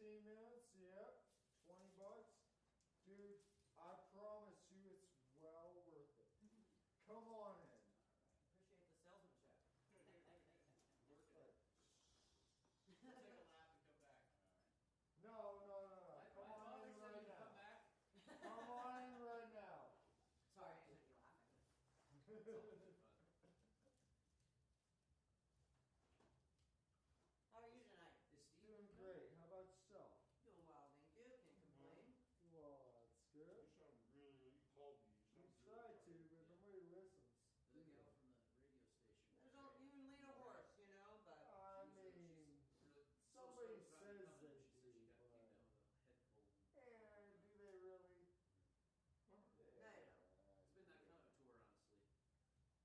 15 minutes, yep. 20 bucks. Dude, I promise you it's well worth it. Come on in. Appreciate the salesmanship. Work it. Right. We'll take a lap and come back. No. Come My on father in said right you'd come now. back. Come on in right now. Sorry, I shouldn't be laughing. It's all good fun. How are you tonight? Is Steve Doing coming? great. How about yourself? Doing well, thank you. Can't complain. Well, that's good. You sound really, you called me. You We sound try to, really but nobody listens. The gal from the radio station. There's don't even lead a horse, you know, but I She's mean, really somebody so stoked about says me coming, they and she said she do, got but- came down with a head cold. and do they really? No, you don't. It's been that kind of a tour, honestly.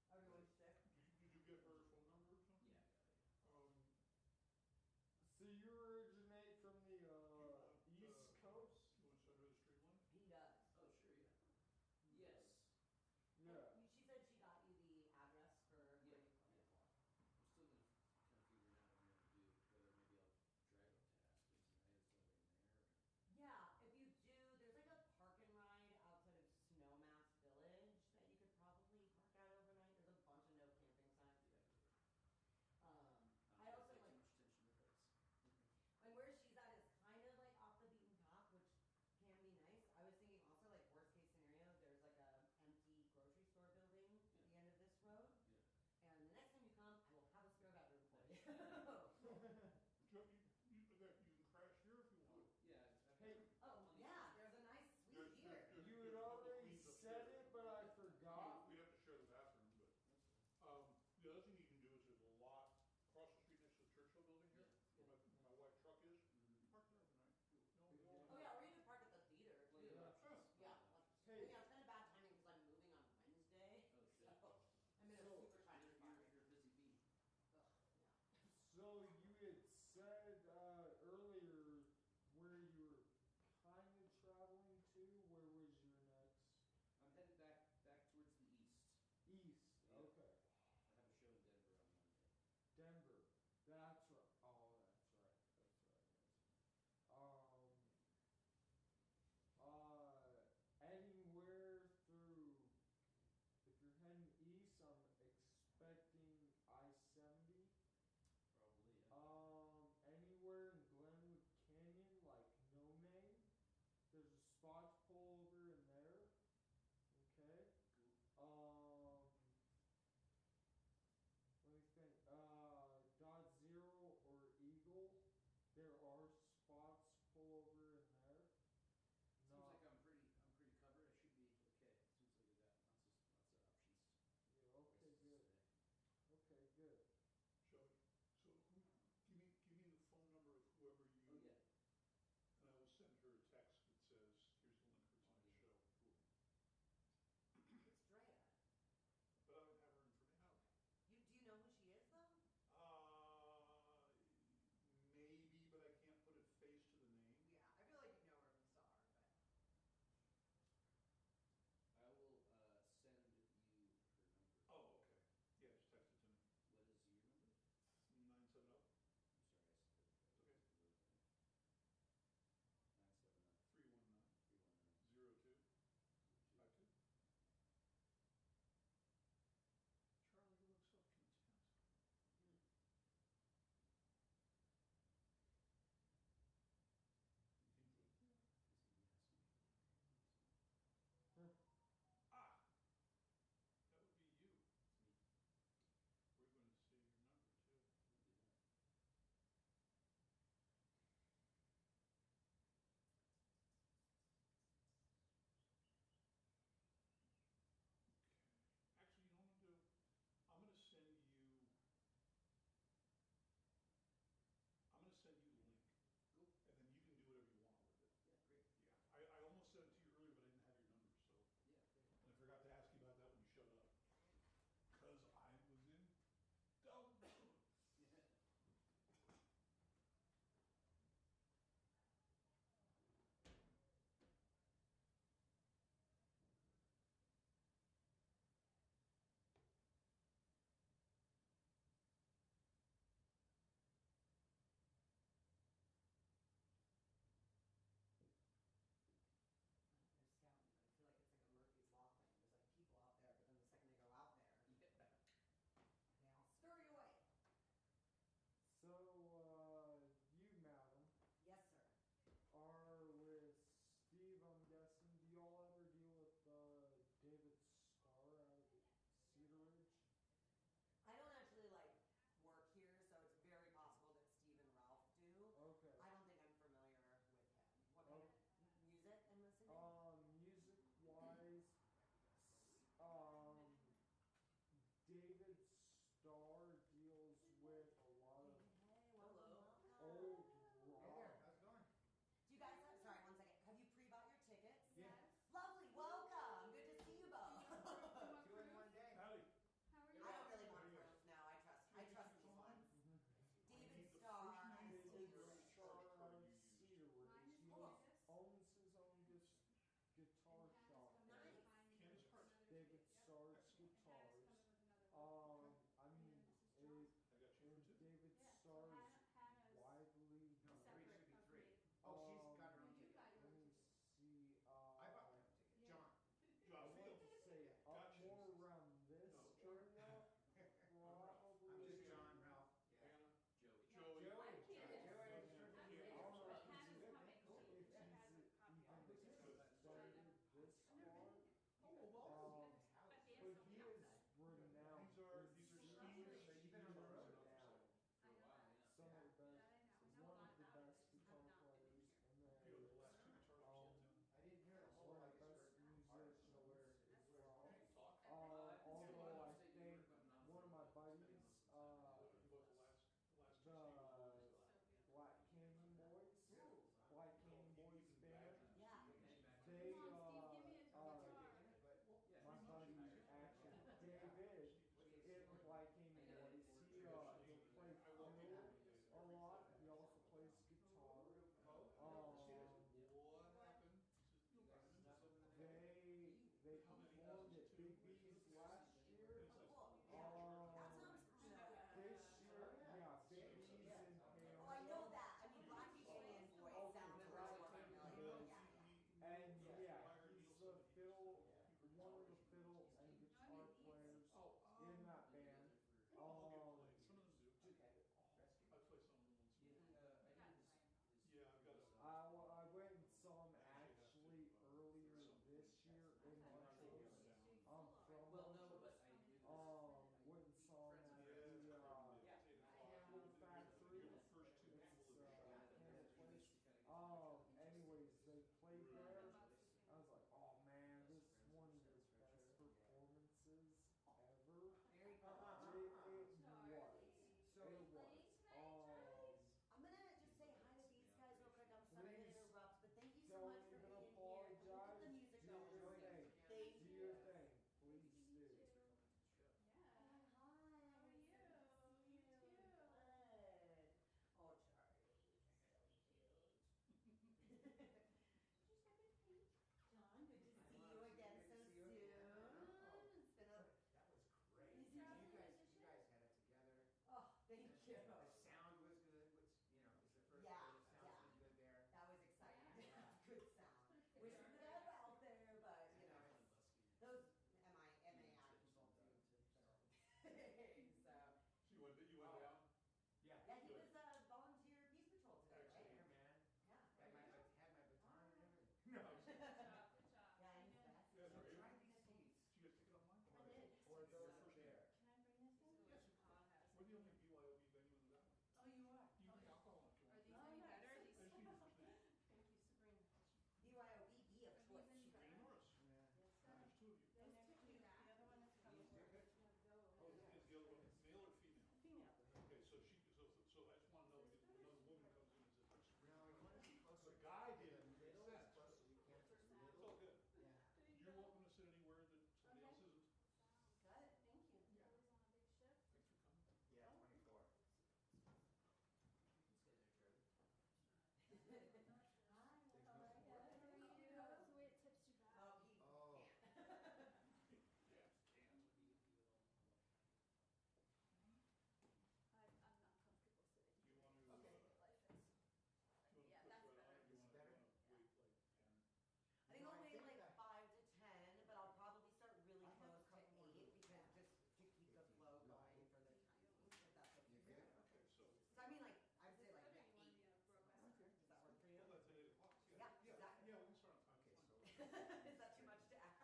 Is that too much to ask?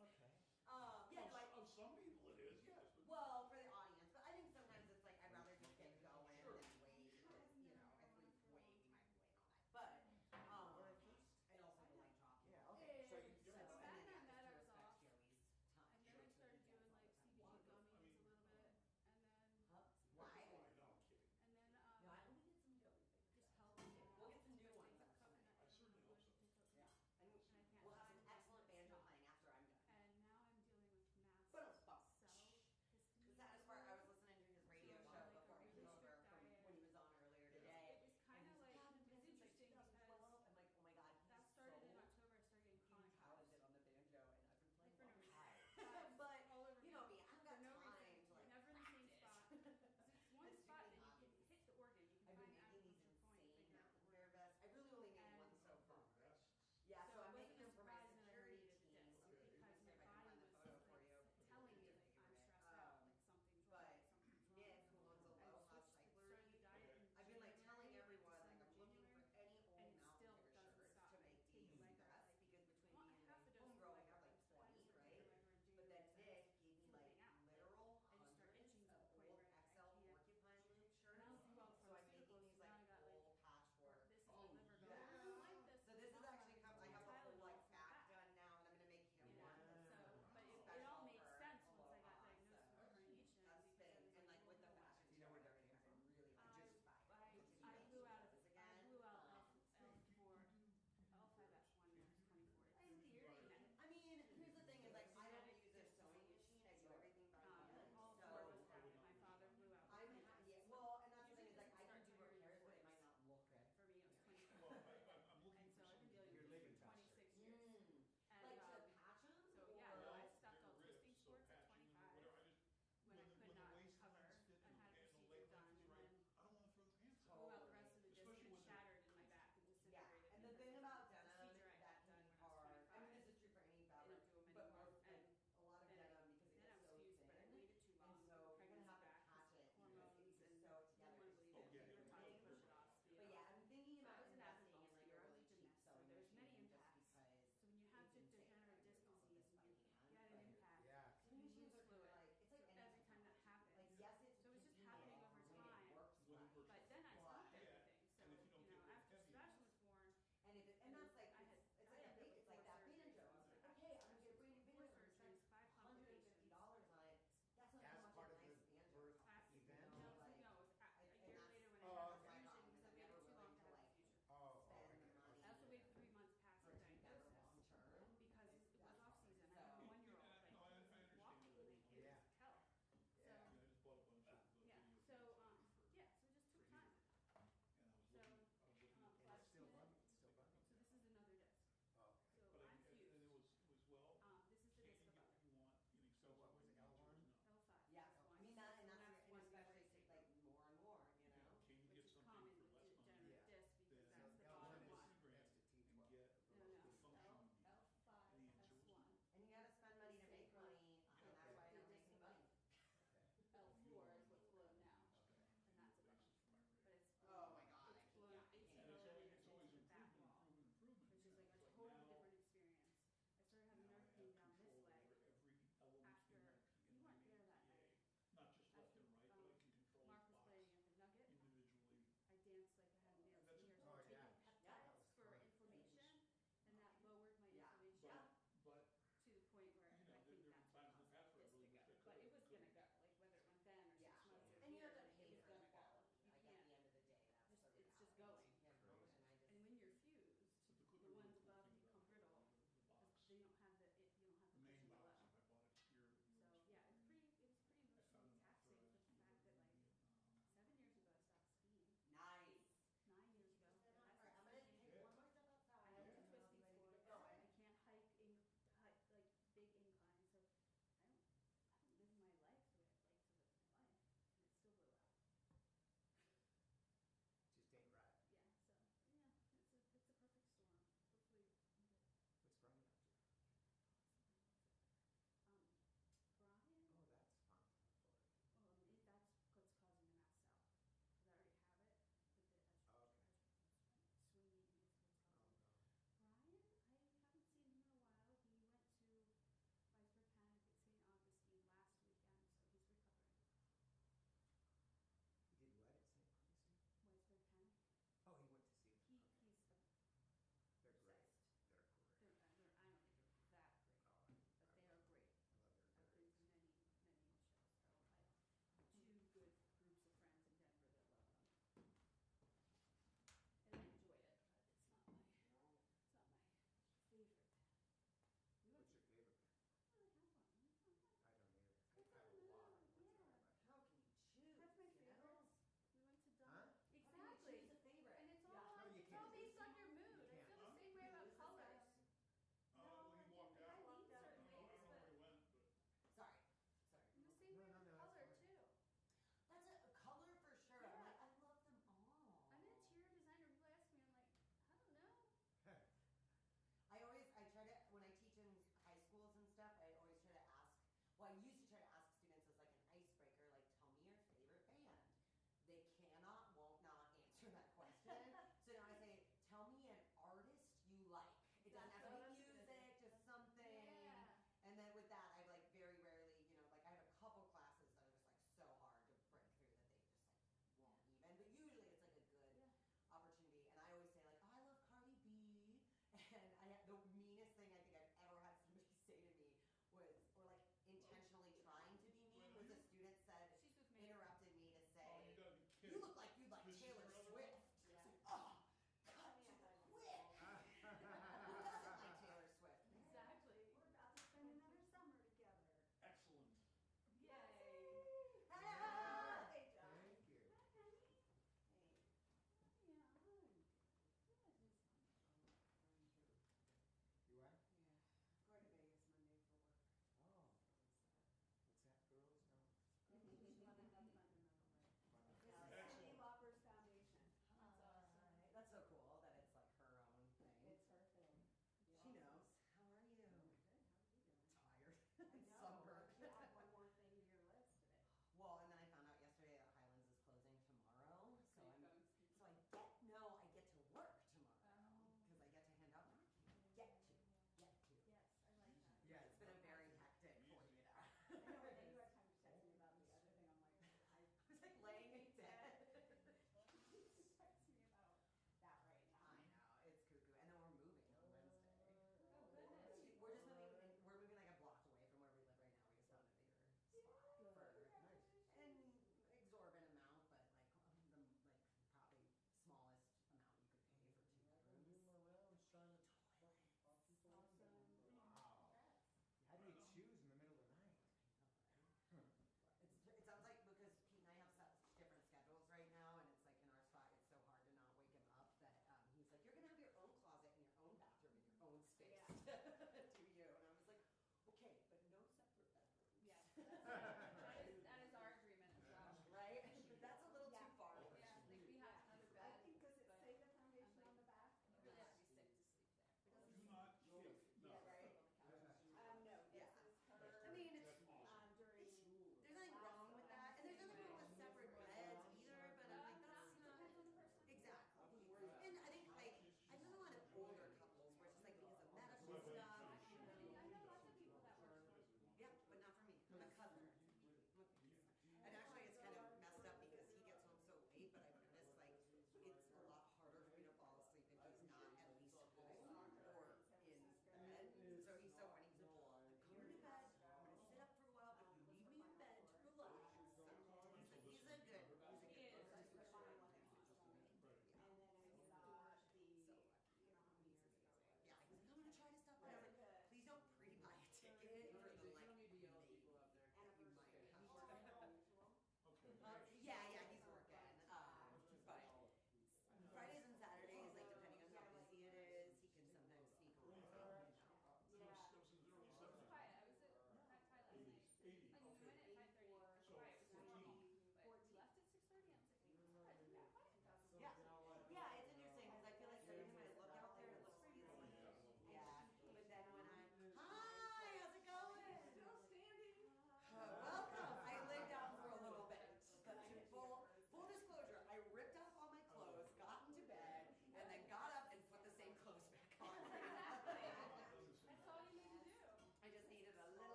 Okay. Yeah, no, Of some people it is, yes, but. well, for the audience, but I think sometimes it's like, I'd rather just get going Sure. than wait, because, you know, if we wait, we might wait all night. But, and also the light talking. Yeah, okay. So you So, just. and Back then on yeah, that, I just to was respect off. Joey's time. And then I started doing like CBD Why? gummies I mean- a little bit, and then Huh? some Why? Oh, no, I'm kidding. And then No, I hope we get some Joey things. just helps. We'll get some new Like ones. the coconut. I certainly hope so. Yeah. And And I can't we'll have find some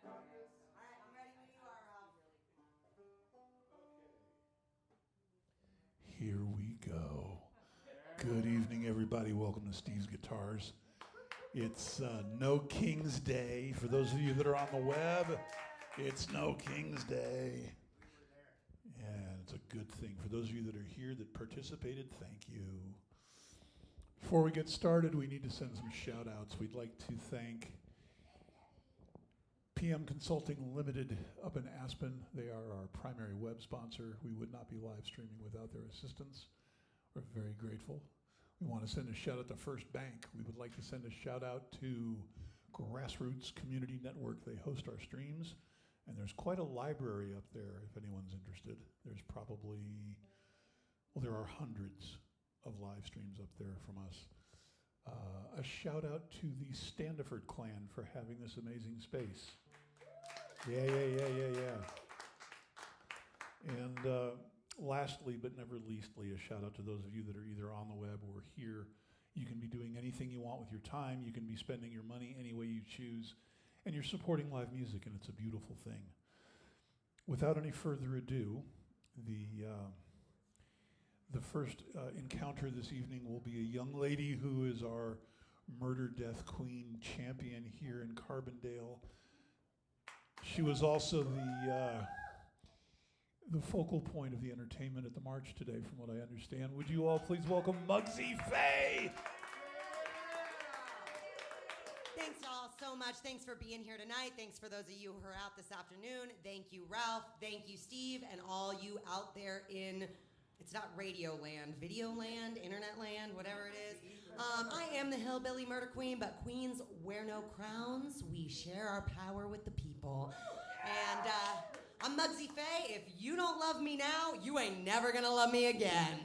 right, I'm ready when you are, Ralph. Here we go. Good evening, everybody. Welcome to Steve's Guitars. It's No King's Day. For those of you that are on the web, it's No King's Day. And it's a good thing. For those of you that are here that participated, thank you. Before we get started, we need to send some shout outs. We'd like to thank PM Consulting Limited up in Aspen. They are our primary web sponsor. We would not be live streaming without their assistance. We're very grateful. We want to send a shout out to First Bank. We would like to send a shout out to GrassRoots Community Network. They host our streams, and there's quite a library up there if anyone's interested. There's probably, well, there are hundreds of live streams up there from us. A shout out to the Standiford clan for having this amazing space. Yeah. And lastly, but never leastly, a shout out to those of you that are either on the web or here. You can be doing anything you want with your time. You can be spending your money any way you choose. And you're supporting live music, and it's a beautiful thing. Without any further ado, the first encounter this evening will be a young lady who is our Murder Death Queen champion here in Carbondale. She was also the focal point of the entertainment at the march today, from what I understand. Would you all please welcome Mugsy Faye? Thanks all so much. Thanks for being here tonight. Thanks for those of you who are out this afternoon. Thank you, Ralph. Thank you, Steve, and all you out there in, it's not radio land, video land, internet land, whatever it is. I am the Hillbilly Murder Queen, but queens wear no crowns. We share our power with the people. And I'm Mugsy Faye. If you don't love me now, you ain't never gonna love me again.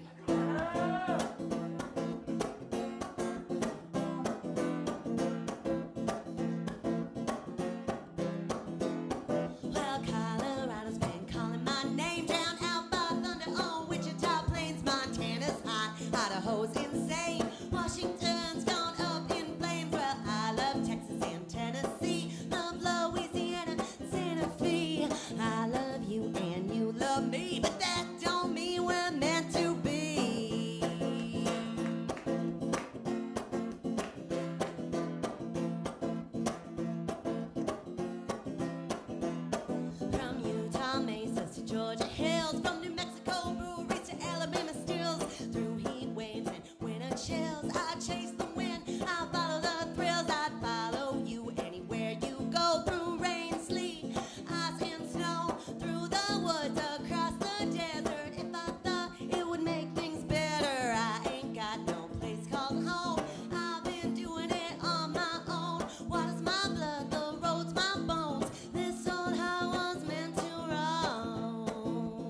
Well, Colorado's been calling my name. Down out by Thunder on Wichita Plains. Montana's hot, Idaho's insane. Washington's gone up in flames. Well, I love Texas and Tennessee. Love Louisiana, Santa Fe. I love you and you love me, but that don't mean we're meant to be. From Utah mesas to Georgia hills, from New Mexico breweries to Alabama stills, through heat waves and winter chills, I chase the wind, I follow the thrills, I'd follow you anywhere you go, through rain, sleet, ice and snow, through the woods, across the desert. If I thought it would make things better, I ain't got no place called home. I've been doing it on my own. Water's my blood, the road's my bones. This old heart was meant to roam.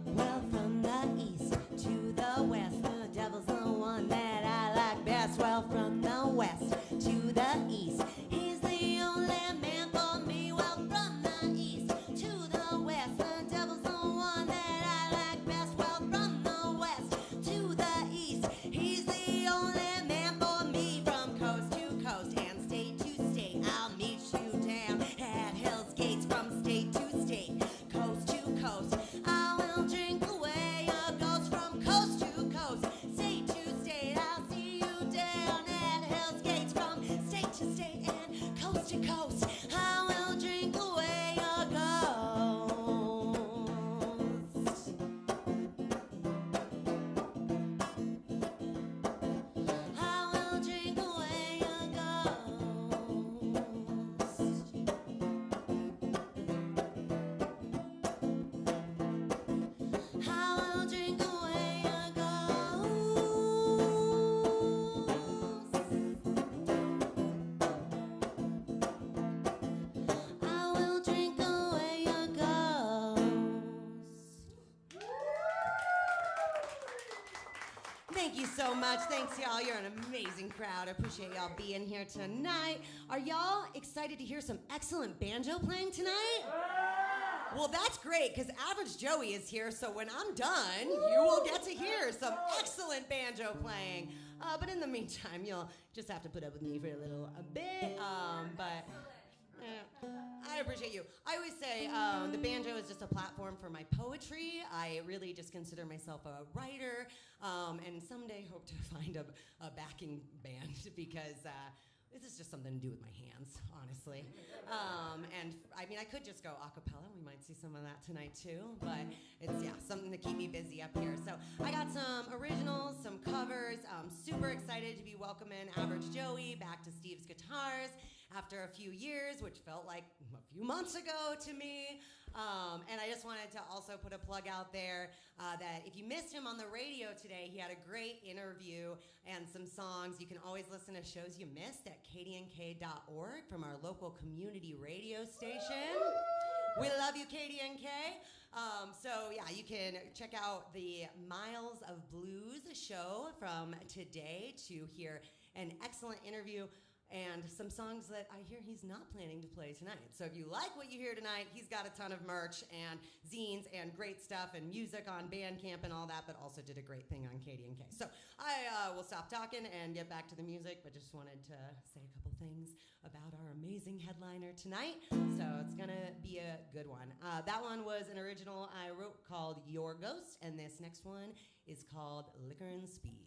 Well, from the east to the west, the devil's the one that I like best. Well, from the west to the east, he's the only man for me. Well, from the east to the west, the devil's the one that I like best. Well, from the west to the east, he's the only man for me. From coast to coast and state to state, I'll meet you down at Hell's Gates. From state to state, coast to coast, I will drink away your ghost. From coast to coast, state to state, I'll see you down at Hell's Gates. From state to state and coast to coast, I will drink away your ghost. I will drink away your ghost. I will drink away your ghost. I will drink away your ghost. Thank you so much. Thanks, y'all. You're an amazing crowd. I appreciate y'all being here tonight. Are y'all excited to hear some excellent banjo playing tonight? Well, that's great, because Average Joey is here, so when I'm done, you will get to hear some excellent banjo playing. But in the meantime, you'll just have to put up with me for a little bit. I appreciate you. I always say the banjo is just a platform for my poetry. I really just consider myself a writer, and someday hope to find a backing band because this is just something to do with my hands, honestly. And I mean, I could just go a cappella. We might see some of that tonight too, but it's something to keep me busy up here. So I got some originals, some covers. I'm super excited to be welcoming Average Joey back to Steve's Guitars after a few years, which felt like a few months ago to me. And I just wanted to also put a plug out there that if you missed him on the radio today, he had a great interview and some songs. You can always listen to shows you missed at kdnk.org from our local community radio station. We love you, KDNK. You can check out the Miles of Blues show from today to hear an excellent interview and some songs that I hear he's not planning to play tonight. So if you like what you hear tonight, he's got a ton of merch and zines and great stuff and music on Bandcamp and all that, but also did a great thing on KDNK. So I will stop talking and get back to the music, but just wanted to say a couple things about our amazing headliner tonight. So it's gonna be a good one. That one was an original I wrote called Your Ghost, and this next one is called Liquor and Speed.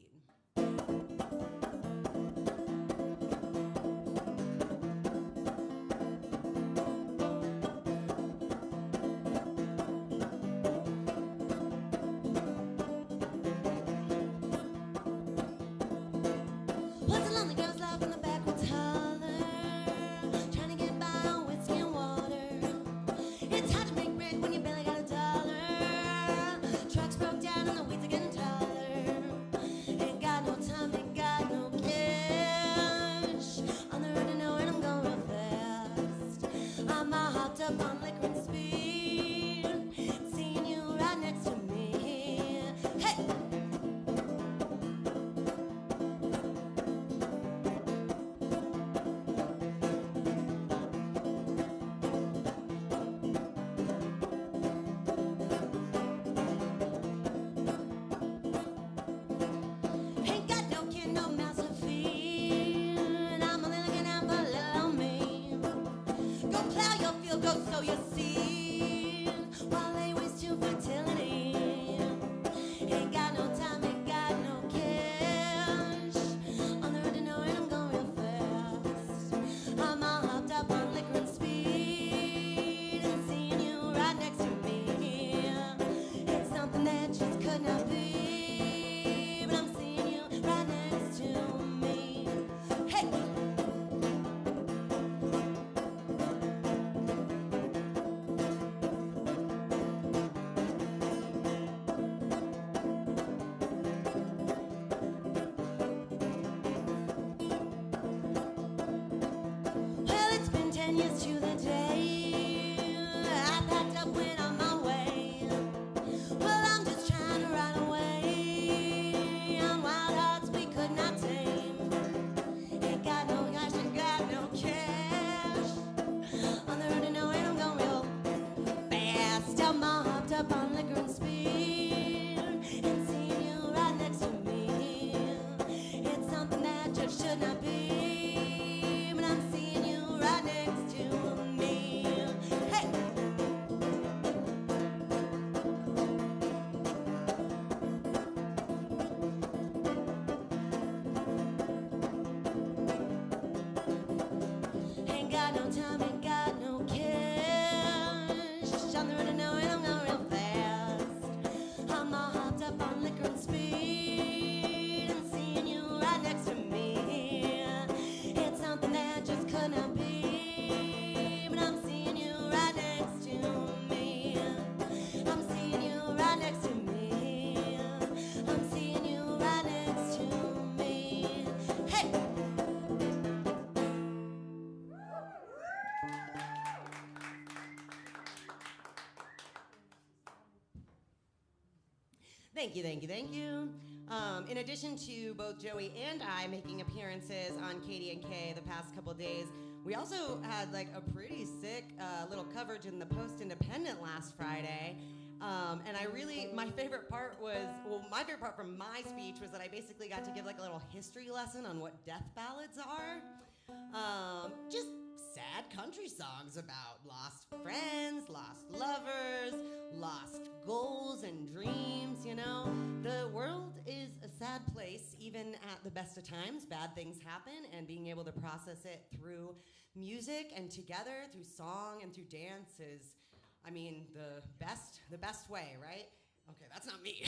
Thank you, thank you, thank you. In addition to both Joey and I making appearances on KDNK the past couple days, We also had like a pretty sick little coverage in the Post Independent last Friday. And I really, my favorite part from my speech was that I basically got to give like a little history lesson on what death ballads are. Just sad country songs about lost friends, lost lovers, lost goals and dreams, you know. The world is a sad place, even at the best of times. Bad things happen, and being able to process it through music and together through song and through dance is, I mean, the best way, right? Okay, that's not me.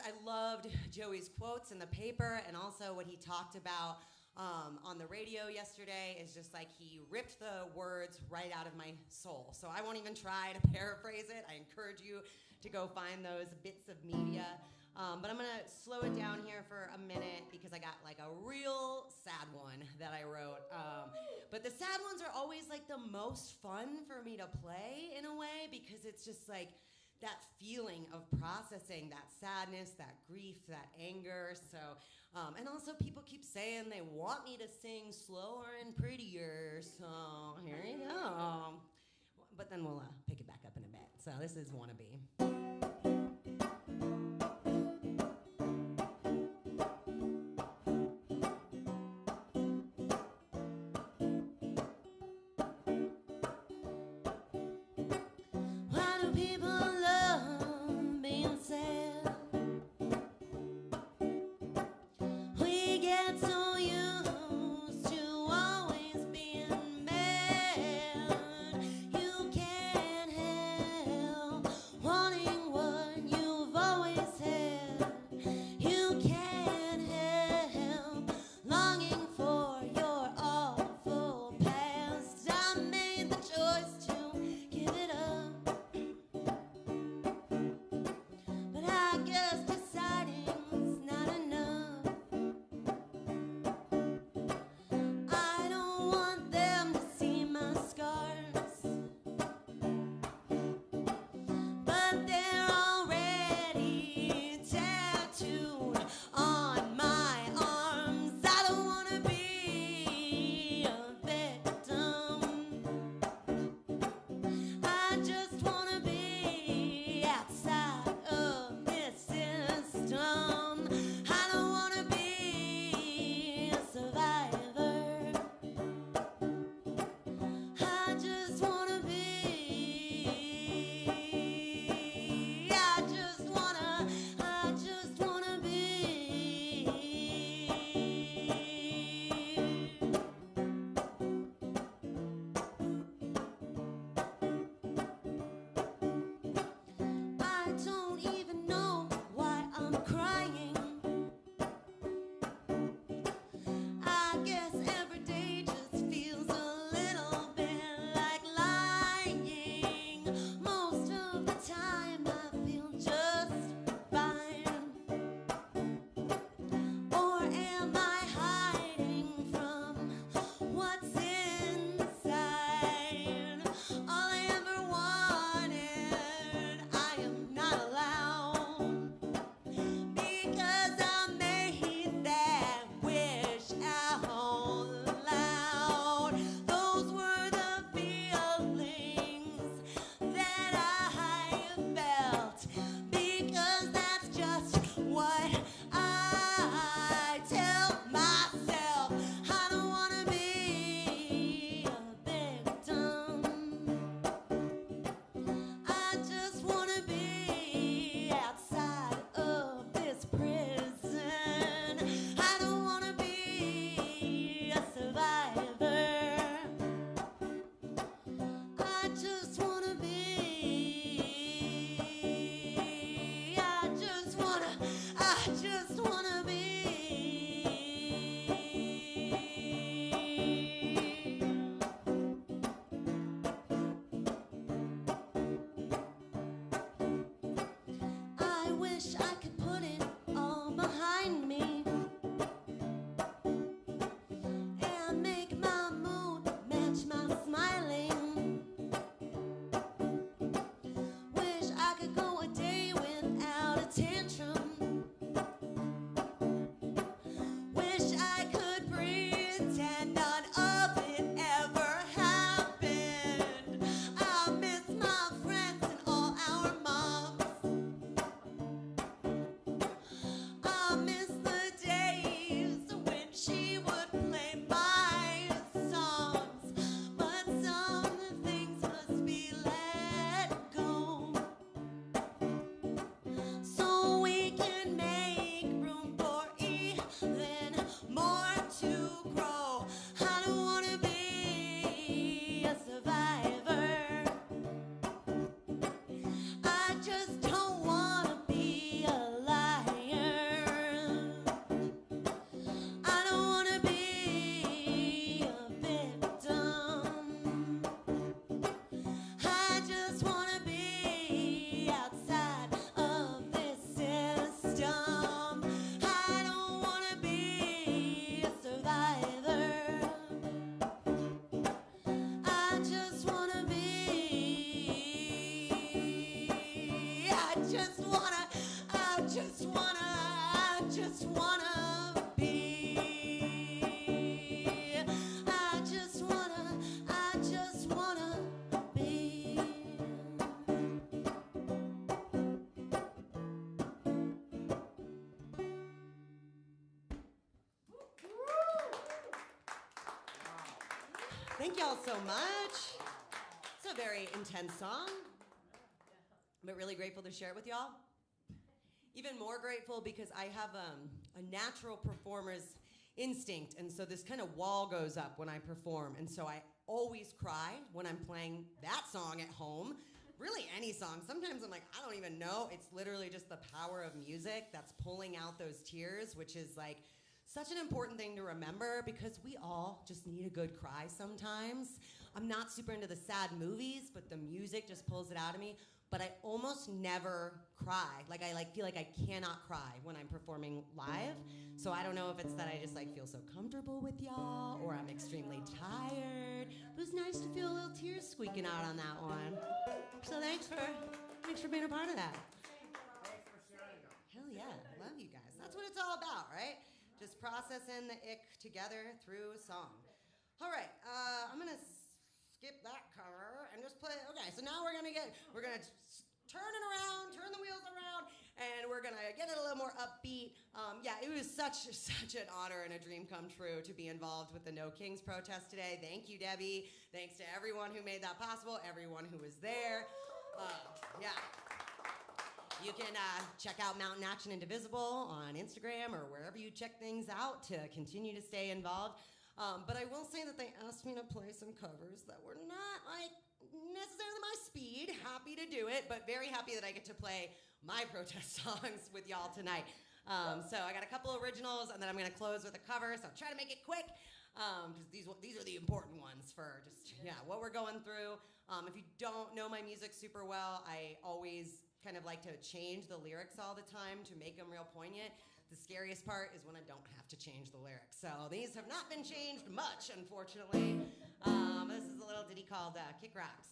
I loved Joey's quotes in the paper, and also what he talked about on the radio yesterday is just like he ripped the words right out of my soul. So I won't even try to paraphrase it. I encourage you to go find those bits of media. But I'm gonna slow it down here for a minute because I got like a real sad one that I wrote. But the sad ones are always like the most fun for me to play in a way, because it's just like that feeling of processing that sadness, that grief, that anger. So, and also people keep saying they want me to sing slower and prettier. So here you go. But then we'll pick it back up in a bit. So this is Wannabe. Wanting what Thank y'all so much. It's a very intense song, but really grateful to share it with y'all. Even more grateful because I have a natural performer's instinct, and so this kind of wall goes up when I perform, and so I always cry when I'm playing that song at home. Really any song. Sometimes I'm like, I don't even know. It's literally just the power of music that's pulling out those tears, which is like such an important thing to remember because we all just need a good cry sometimes. I'm not super into the sad movies, but the music just pulls it out of me. But I almost never cry. Like I feel like I cannot cry when I'm performing live. So I don't know if it's that I just like feel so comfortable with y'all or I'm extremely tired. It was nice to feel a little tears squeaking out on that one. So thanks for being a part of that. Hell yeah, love you guys. That's what it's all about, right? Just processing the ick together through a song. All right, I'm gonna skip that cover and just play. Okay, so now we're gonna turn it around, turn the wheels around, and we're gonna get it a little more upbeat. Yeah, it was such an honor and a dream come true to be involved with the No Kings protest today. Thank you, Debbie. Thanks to everyone who made that possible, everyone who was there. Yeah. You can check out Mountain Action Indivisible on Instagram or wherever you check things out to continue to stay involved. But I will say that they asked me to play some covers that were not like necessarily my speed. Happy to do it, but very happy that I get to play my protest songs with y'all tonight. So I got a couple originals, and then I'm going to close with a cover. So try to make it quick, because these are the important ones for just what we're going through. If you don't know my music super well, I always kind of like to change the lyrics all the time to make them real poignant. The scariest part is when I don't have to change the lyrics. So these have not been changed much, unfortunately. This is a little ditty called Kick Rocks.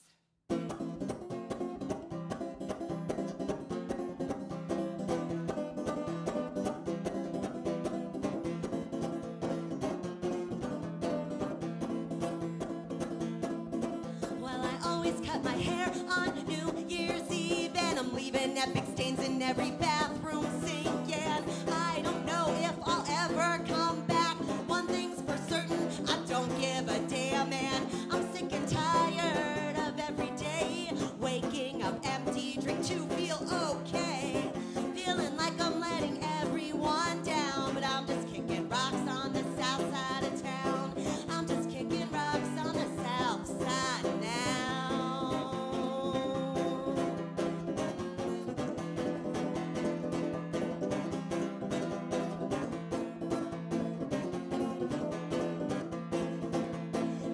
Well, I always cut my hair on New Year's Eve, and I'm leaving epic stains in every bathroom sink. And I don't know if I'll ever come back. One thing's for certain, I don't give a damn, and I'm sick and tired of every day waking up empty, drink to feel okay, feeling like I'm letting everyone down. But I'm just kicking rocks on the south side of town. I'm just kicking rocks on the south side now.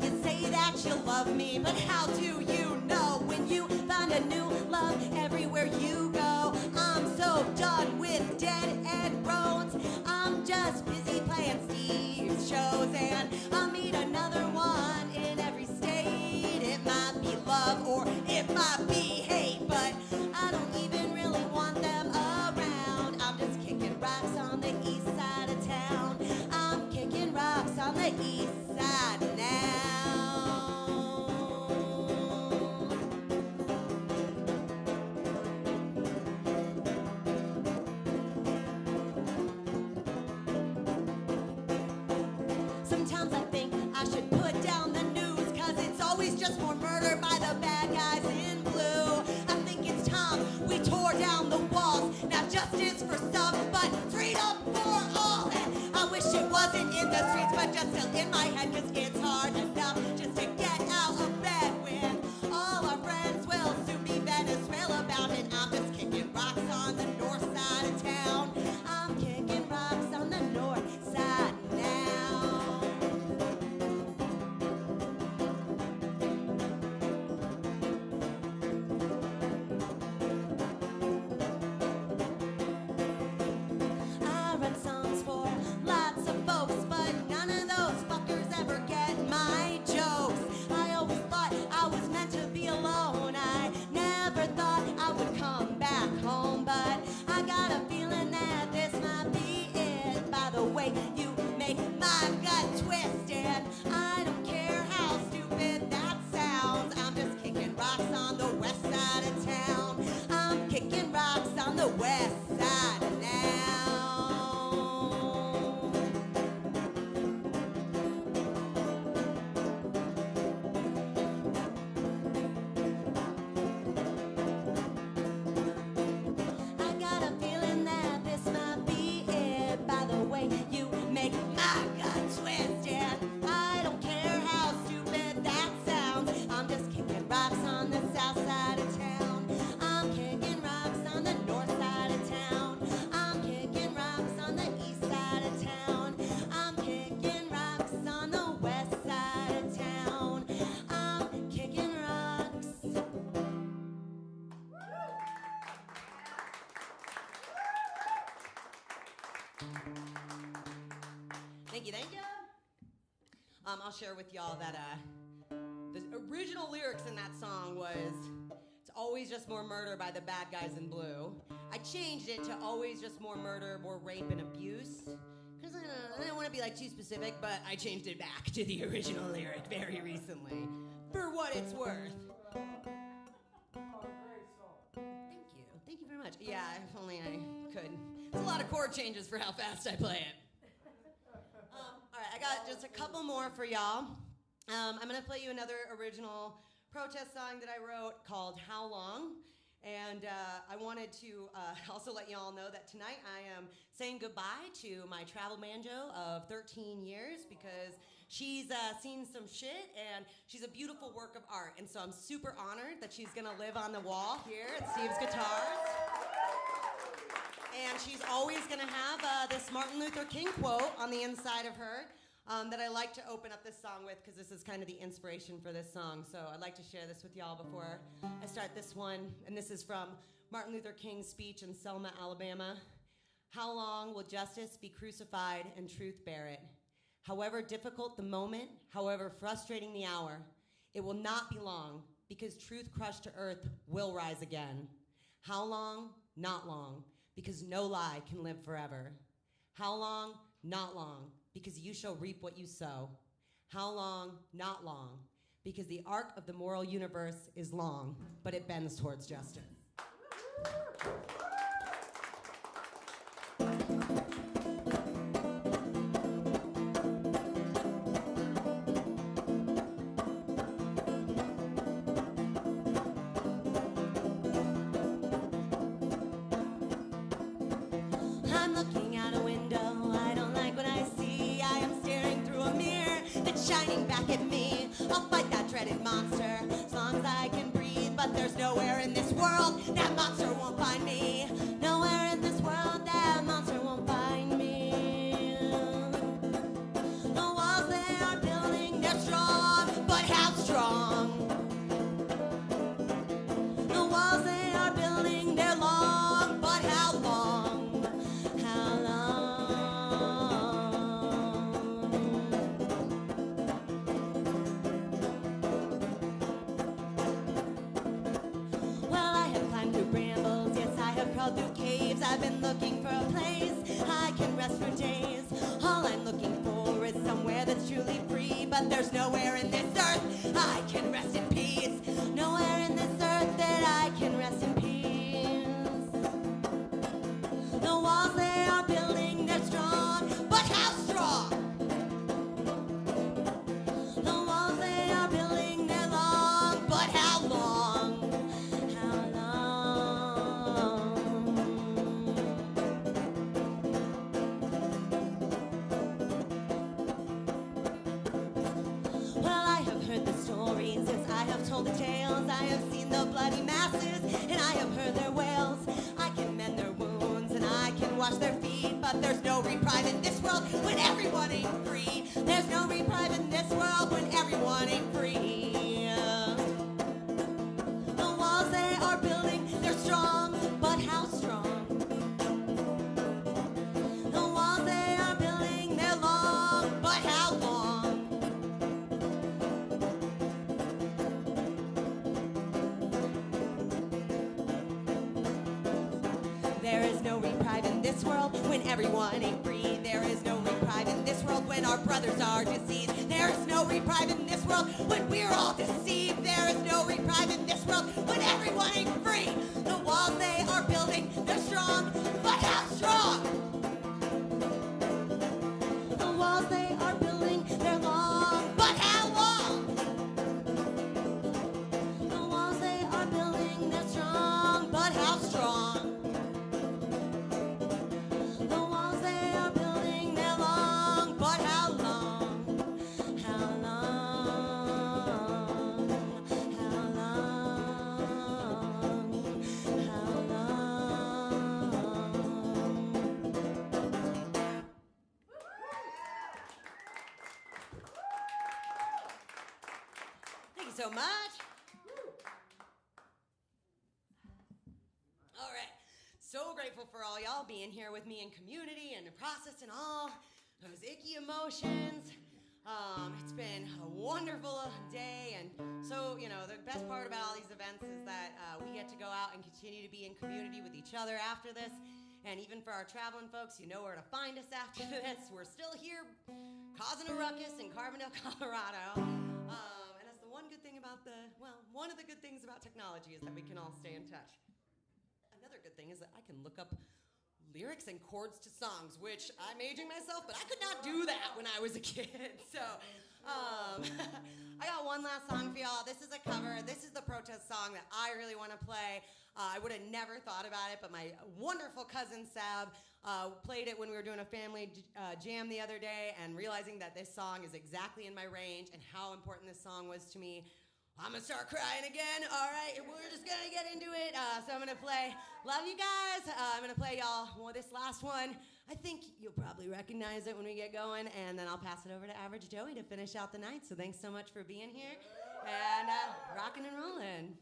You say that you love me, but how do you know when you find a new love everywhere you go? I'm so done with dead end roads. I'm just busy playing Steve's shows, and I'll meet another one in every state. It might be love or it might be hate, but I don't even really want them around. I'm just kicking rocks on the east side of town. I'm kicking rocks on the east side now. Sometimes I think I should put down the news, 'cause it's always just more murder by the bad guys in blue. I think it's time we tore down the walls. Not justice for some, but freedom for all. And I wish it wasn't in the streets, but just still in my head, 'cause it's hard enough just to get out of bed when all our friends will soon be Venezuela bound. And I'm just kicking rocks on the north side of town. I'm kicking rocks on the north side now. I run songs for lots of folks, but none of those fuckers ever get my joke. Thank you. I'll share with y'all that the original lyrics in that song was, "It's always just more murder by the bad guys in blue." I changed it to "always just more murder, more rape and abuse." Because I didn't want to be like too specific, but I changed it back to the original lyric very recently. For what it's worth. Oh, great song. Thank you very much. Yeah, if only I could. It's a lot of chord changes for how fast I play it. All right, I got just a couple more for y'all. I'm going to play you another original protest song that I wrote called "How Long?" And I wanted to also let y'all know that tonight I am saying goodbye to my travel banjo of 13 years because she's seen some shit and she's a beautiful work of art. And so I'm super honored that she's going to live on the wall here at Steve's Guitars. And she's always going to have this Martin Luther King quote on the inside of her that I like to open up this song with because this is kind of the inspiration for this song. So I'd like to share this with y'all before I start this one. And this is from Martin Luther King's speech in Selma, Alabama. "How long will justice be crucified and truth bear it? However difficult the moment, however frustrating the hour, it will not be long because truth crushed to earth will rise again. How long? Not long, because no lie can live forever. How long? Not long, because you shall reap what you sow. How long? Not long, because the arc of the moral universe is long, but it bends towards justice." I'm looking out a window, I don't like what I see. I am staring through a mirror that's shining back at me. I'll fight that dreaded monster as long as I can breathe. But there's nowhere in this world that monster won't find me. Nowhere in this world that monster won't find me. The walls they are building, they're strong, but how strong? The walls they are building, they're long, but how long? How long? Well, I have climbed through brambles, yes, I have crawled through caves. I've been looking for a place I can rest for days. All I'm looking for is somewhere that's truly free. But there's nowhere in this earth I can rest in peace. Nowhere in this earth that I can rest in peace. The walls they are building, they're strong, but how strong? The walls they are building, they're long, but how long? How long? Well, I have heard the stories, yes, I have told the tales. I have seen the bloody masses, and I have heard their wails. I can mend their wounds, and I can wash their feet. But there's no reprieve in this world when everyone ain't free. There's no reprieve in this world when everyone ain't free. The walls they are building, they're strong, but how strong? The walls they are building, they're long, but how long? There is no reprieve in this world when everyone ain't free. There is no reprieve in this world when our brothers are deceased. There is no reprieve in this world when we're all deceived. There is no reprieve in this world when everyone ain't free. The walls they are building, they're strong, but how strong? The walls they are building, they're long, but how long? The walls they are building, they're strong, but how strong? The walls they are building, they're long, but how long? How long? How long? How long? Thank you so much. All right. So grateful for all y'all being here with me in community and the process and all. those icky emotions. It's been a wonderful day, and so, the best part about all these events is that we get to go out and continue to be in community with each other after this, and even for our traveling folks, you know where to find us after this. We're still here causing a ruckus in Carbondale, Colorado, and that's the one good thing about one of the good things about technology is that we can all stay in touch. Another good thing is that I can look up lyrics and chords to songs, which I'm aging myself, but I could not do that when I was a kid. So I got one last song for y'all. This is a cover. This is the protest song that I really want to play. I would have never thought about it, but my wonderful cousin Sab played it when we were doing a family jam the other day, and realizing that this song is exactly in my range and how important this song was to me, I'm gonna start crying again. All right, we're just gonna get into it. So I'm gonna play Love You Guys. I'm gonna play y'all this last one. I think you'll probably recognize it when we get going, and then I'll pass it over to Average Joey to finish out the night. So thanks so much for being here, and rocking and rolling.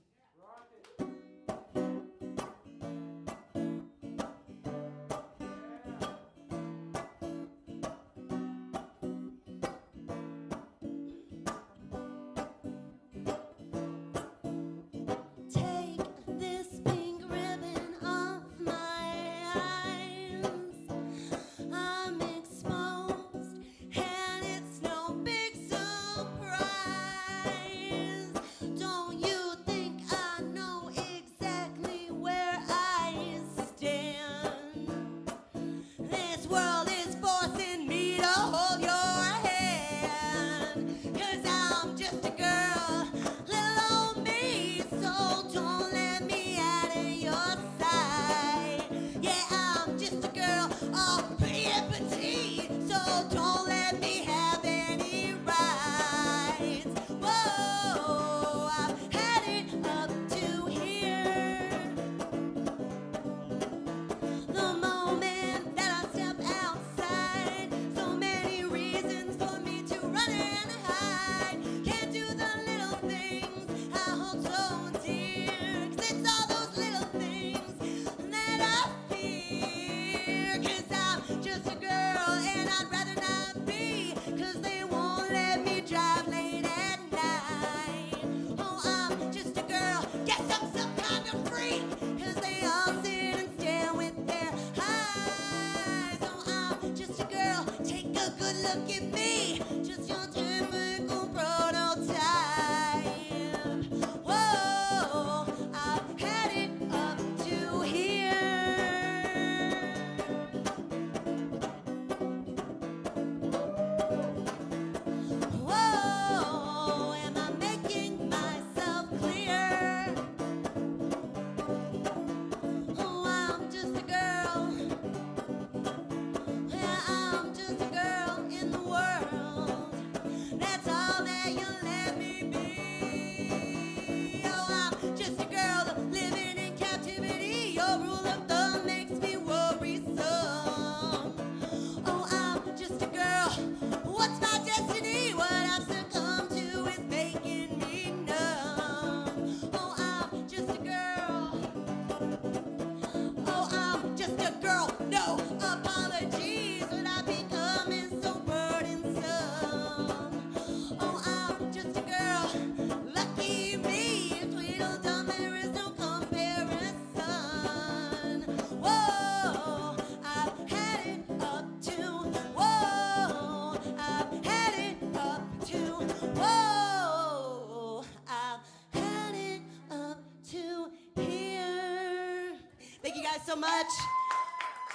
So much.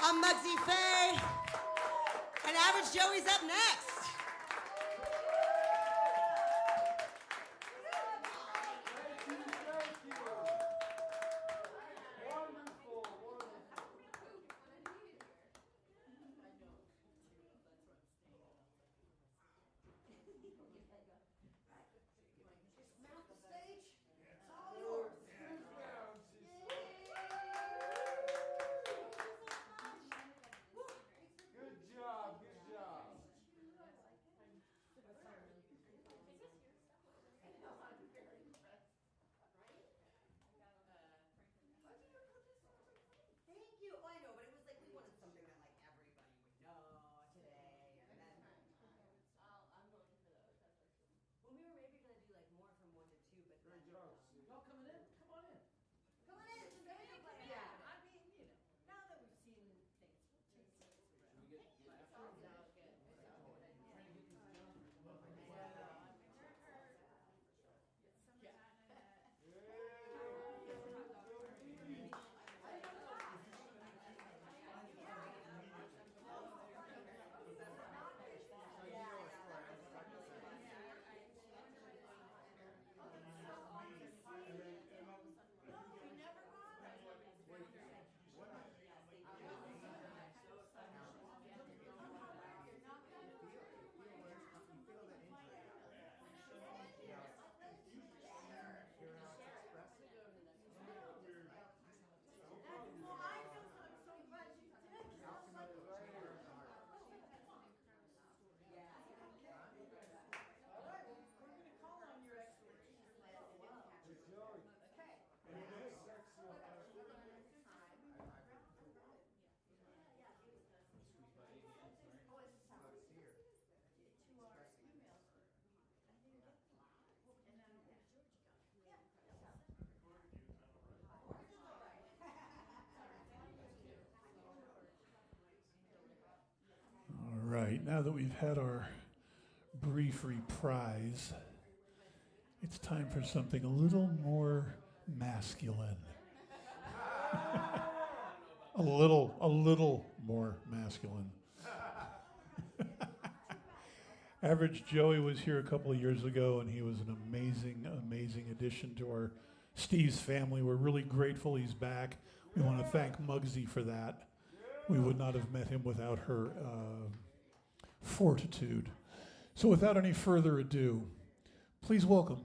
I'm Mugsy Faye, and Average Joey's up next. now that we've had our brief reprise, it's time for something a little more masculine. a little more masculine. Average Joey was here a couple of years ago, and he was an amazing addition to our Steve's family. We're really grateful he's back. We want to thank Mugsy for that. We would not have met him without her fortitude. So without any further ado, please welcome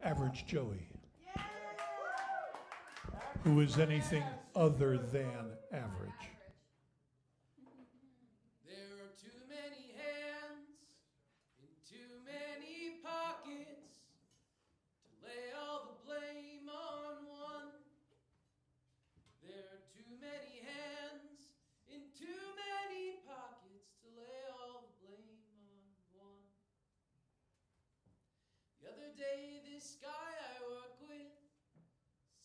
Average Joey, who is anything other than average. There are too many hands in too many pockets to lay all the blame on one. There are too many hands in too many pockets to lay all the blame on one. The other day, this guy I work with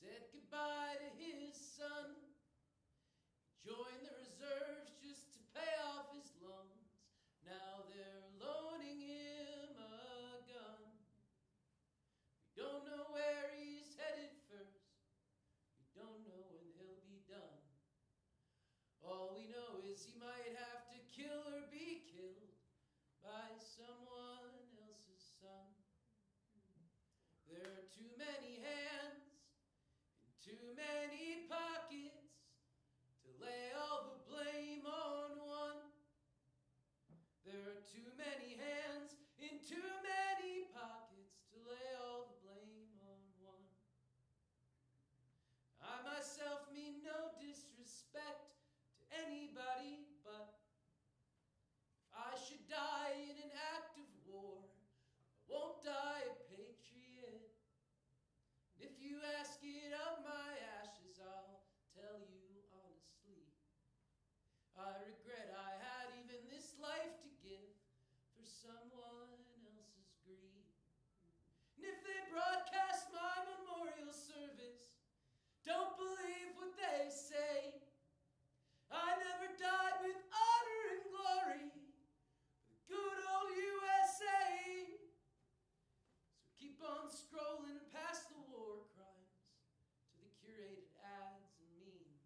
said goodbye to his son. Joined the reserves just to pay off his loans. Now they're loaning him a gun. We don't know where he's headed first. We don't know when he'll be done. All we know is he might have to kill or be killed by someone else's son. There are too many hands and too many pockets to lay all the blame on one. There are too many hands in too many pockets to lay all the blame on one. I myself mean no disrespect to anybody, but if I should die in an act of war, I won't die a patriot. And if you ask it of my ashes, I'll tell you honestly, I regret I had even this life to give for someone else's greed. And if they broadcast my memorial service, don't believe what they say. I never died with honor and glory for the good old USA. So keep on scrolling past the war crimes to the curated ads and memes.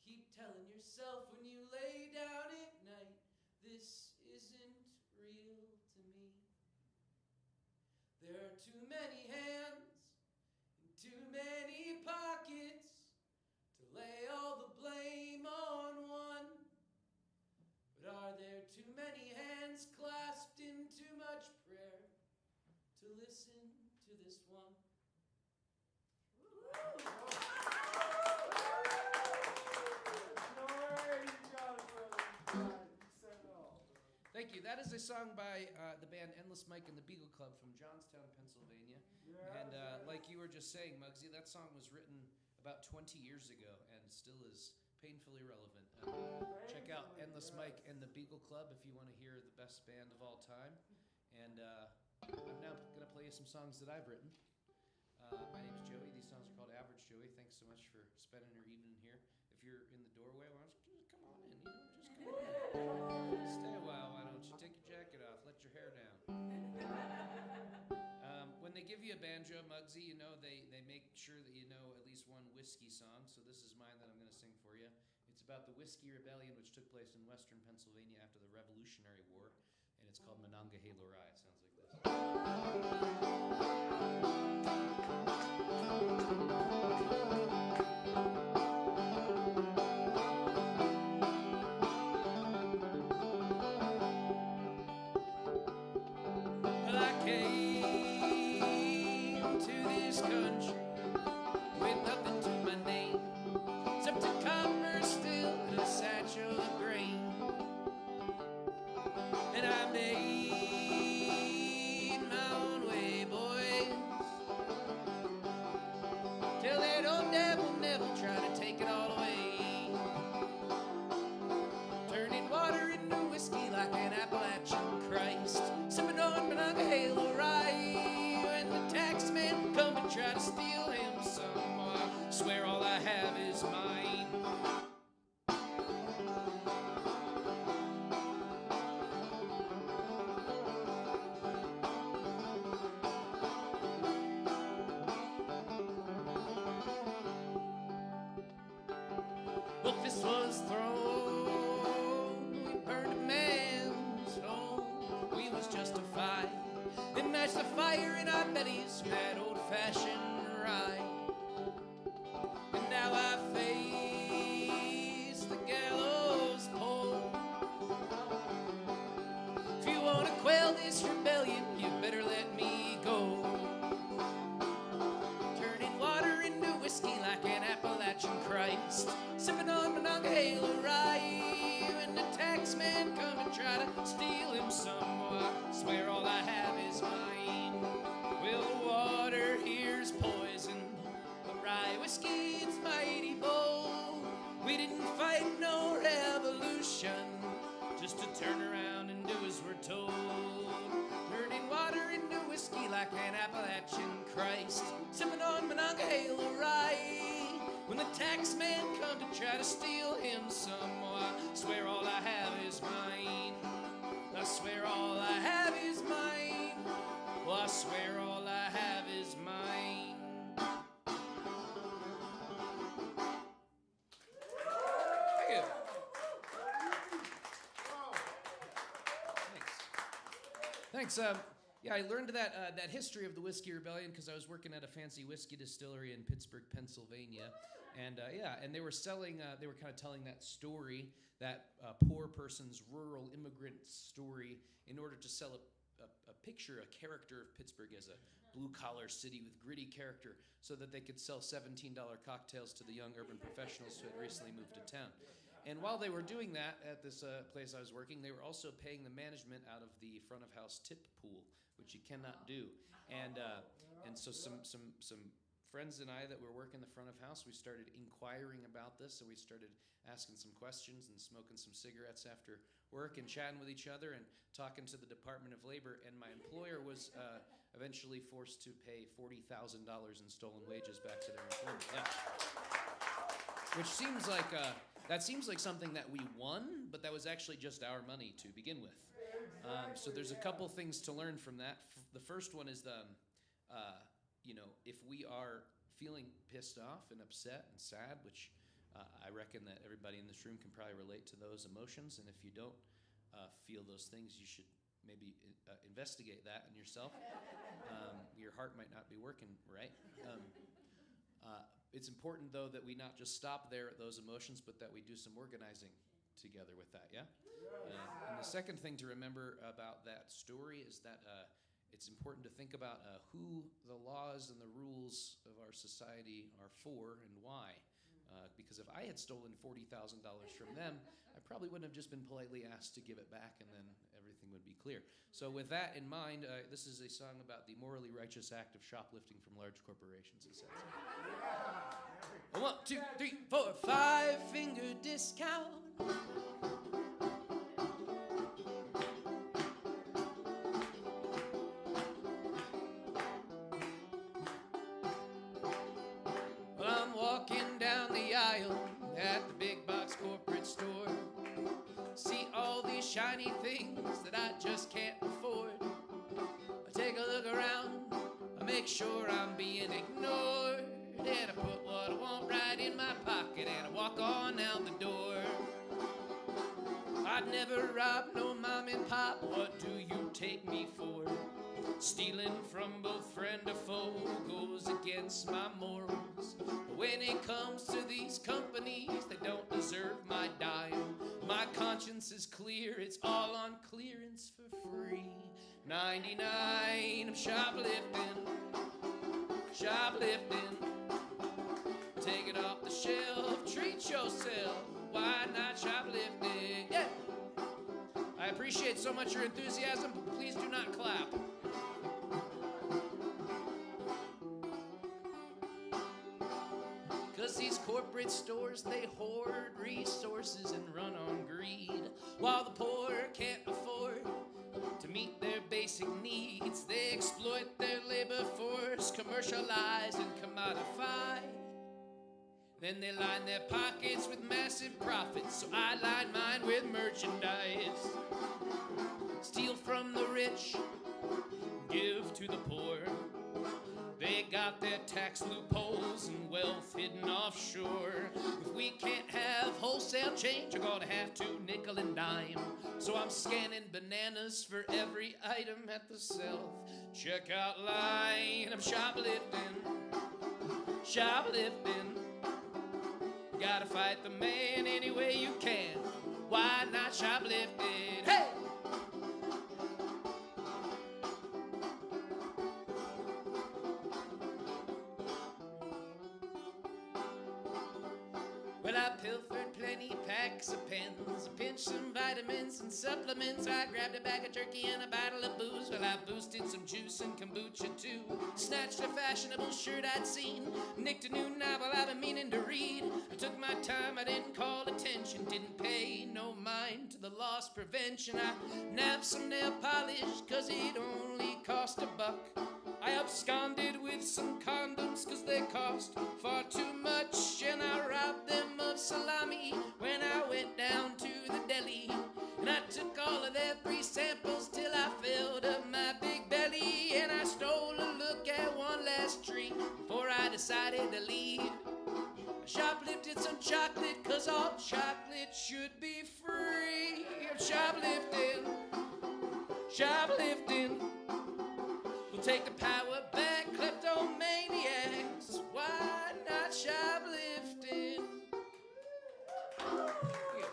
Keep telling yourself when you lay down at night, this isn't real to me. There are too many hands and too many pockets to lay all the blame on one. But are there too many hands clasped in too much prayer to listen to this one? Thank you. That is a song by the band Endless Mike and the Beagle Club from Johnstown, Pennsylvania. And like you were just saying, Mugsy, that song was written about 20 years ago and still is painfully relevant. Check out Endless Mike and the Beagle Club if you want to hear the best band of all time. And I'm now going to play you some songs that I've written. My name is Joey. These songs are called Average Joey. Thanks so much for spending your evening here. If you're in the doorway, why don't you just come on in? Just come on in. Stay a while. Why don't you take your jacket off? Let your hair down. When they give you a banjo, Mugsy, you know they make sure that you know at least one whiskey song. So this is mine that I'm going to sing for you. It's about the Whiskey Rebellion, which took place in western Pennsylvania after the Revolutionary War, and it's called Monongahela Rye. It sounds like this. Well, I came to this country with nothing to my name except a copper still and a satchel of grain. And I made my own way, boys, till that old devil never tried to take it all away, turning water into whiskey like an Appalachian Christ, sipping on Monongahela Rye when the tax man come and try to steal Well, fist was thrown. We burned a man's home. We was justified. And matched the fire in our bellies with that old-fashioned rye. And now I face the gallows pole. If you want to quell this rebellion, you better let me go. Turning water into whiskey like an Appalachian Christ. Sipping on Monongahela rye. When the taxman come and try to steal him some, I swear all I have is mine. Well, the water here's poison, but rye whiskey, it's mighty bold. We didn't fight no revolution, just to turn around and do as we're told. Turning water into whiskey like an Appalachian Christ. Sipping on Monongahela rye. When the taxman come to try to steal him some, I swear all I have is mine. I swear all I have is mine. Well, I swear all I have is mine. Thank you. Thanks. Yeah, I learned that history of the Whiskey Rebellion because I was working at a fancy whiskey distillery in Pittsburgh, Pennsylvania, and and they were selling. They were kind of telling that story, that poor person's rural immigrant story, in order to sell a picture, a character of Pittsburgh as a blue-collar city with gritty character, so that they could sell $17 cocktails to the young urban professionals who had recently moved to town. And while they were doing that at this place I was working, they were also paying the management out of the front of house tip pool, which you cannot do. And so some friends and I that were working the front of house, we started inquiring about this, and we started asking some questions and smoking some cigarettes after work and chatting with each other and talking to the Department of Labor. And my employer was eventually forced to pay $40,000 in stolen wages back to their employment. Yeah. Which seems like that seems like something that we won, but that was actually just our money to begin with. So there's a couple things to learn from that. The first one is if we are feeling pissed off and upset and sad, which I reckon that everybody in this room can probably relate to those emotions, and if you don't feel those things, you should maybe investigate that in yourself. Your heart might not be working right. It's important, though, that we not just stop there at those emotions, but that we do some organizing together with that, yeah? And the second thing to remember about that story is that it's important to think about who the laws and the rules of our society are for and why. Because if I had stolen $40,000 from them, I probably wouldn't have just been politely asked to give it back, and then everything would be clear. So with that in mind, this is a song about the morally righteous act of shoplifting from large corporations, it says. 1, 2, 3, 4, 5-finger discount. Well, I'm walking down the aisle at the big box corporate store. See all these shiny things that I just can't afford. I take a look around, I make sure I'm being ignored. And I put what I want right in my pocket and I walk on out the door. I'd never rob no mom and pop, what do you take me for? Stealing from both friend or foe goes against my morals. But when it comes to these companies, they don't deserve my dime. My conscience is clear, it's all on clearance for free. 99, I'm shoplifting, shoplifting. Take it off the shelf, treat yourself, why not shoplifting? Yeah! I appreciate so much your enthusiasm, but please do not clap. Cause these corporate stores, they hoard resources and run on greed. While the poor can't afford to meet their basic needs, they exploit their labor force, commercialize and commodify. Then they line their pockets with massive profits, so I line mine with merchandise. Steal from the rich, give to the poor. They got their tax loopholes and wealth hidden offshore. If we can't have wholesale change, we're gonna have to nickel and dime. So I'm scanning bananas for every item at the self-checkout line. I'm shoplifting, shoplifting. Gotta fight the man any way you can. Why not shoplifting? Hey! Well, I pilfered plenty packs of pens, pinched some vitamins and supplements. I grabbed a bag of turkey and a bottle of booze. Well, I boosted some juice and kombucha too. Snatched a fashionable shirt I'd seen, nicked a new novel I've been meaning to read. I took my time, I didn't call attention, didn't pay no mind to the loss prevention. I nabbed some nail polish, cause it only cost $1. I absconded with some condoms, cause they cost far too much. And I robbed them of salami when I went down to the deli. And I took all of their free samples till I filled up my big belly. And I stole a look at one last treat before I decided to leave. I shoplifted some chocolate, cause all chocolate should be free. I'm shoplifting, shoplifting. We'll take the power back, kleptomaniacs. Why not shoplifting? Yeah.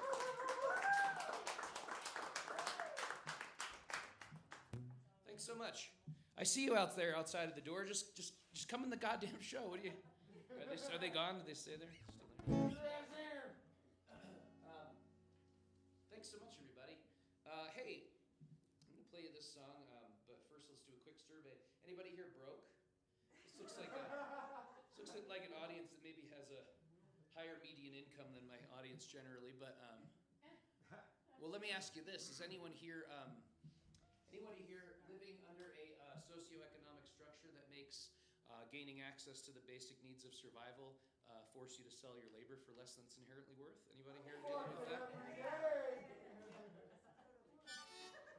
Thanks so much. I see you out there outside of the door. Just come in the goddamn show. What do you? Are they gone? Did they stay there? Still there. Thanks so much, everybody. Hey, I'm gonna play you this song. But first, let's do a quick survey. Anybody here broke? This looks like an audience that maybe has a higher median income than my audience generally. But well, let me ask you this: is anyone here living under a socioeconomic structure that makes gaining access to the basic needs of survival force you to sell your labor for less than it's inherently worth? Anybody here dealing with that?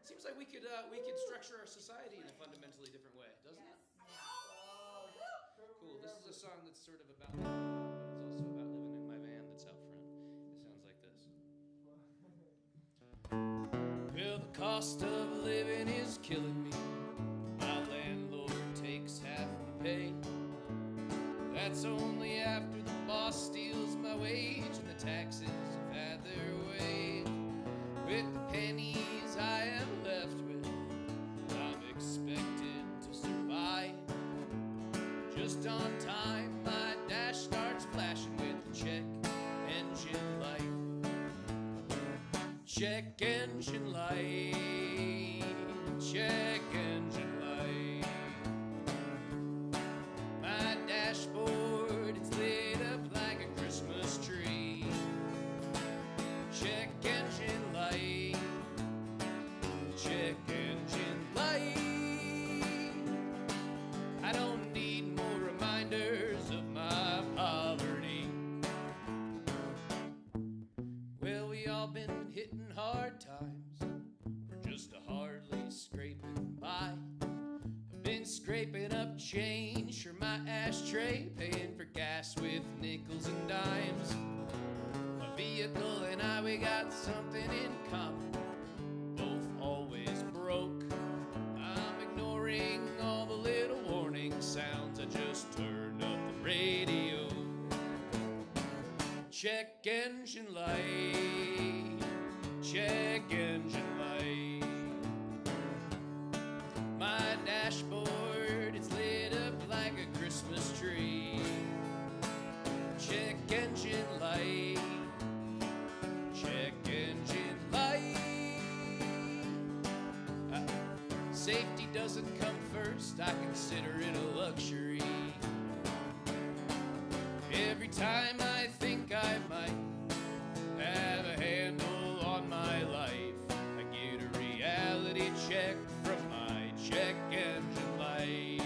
Seems like we could structure our society in a fundamentally different way, doesn't it? Cool. This is a song that's sort of about that, but it's also about living in my van that's out front. It sounds like this. Well, the cost of living is killing me. My landlord takes half the pay. That's only after the boss steals my wage and the taxes have had their way. With the pennies I am left with, I'm expected to survive. Just on time, my dash starts flashing with the check engine light. Check engine light. Check engine light. My dashboard, it's lit up like a Christmas tree. Check engine light. Check engine light. I don't need more reminders of my poverty. Well, we all been hitting hard times. We're just hardly scraping by. I've been scraping up change for my ashtray, paying for gas with nickels and dimes. My vehicle and I, we got something in common. Both always broke. I'm ignoring all the little warning sounds. I just turned up the radio. Check engine light. Check engine light. My dashboard, it's lit up like a Christmas tree. Check engine light. Check engine light. Safety doesn't come first, I consider it a luxury. Every time I think I might have a handle on my life, I get a reality check from my check engine light.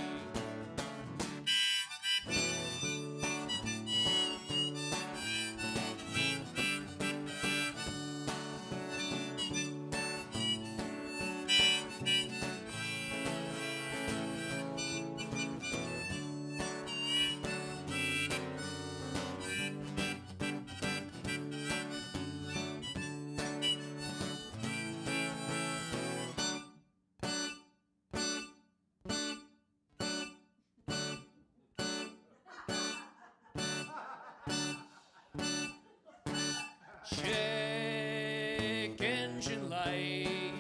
Check engine light.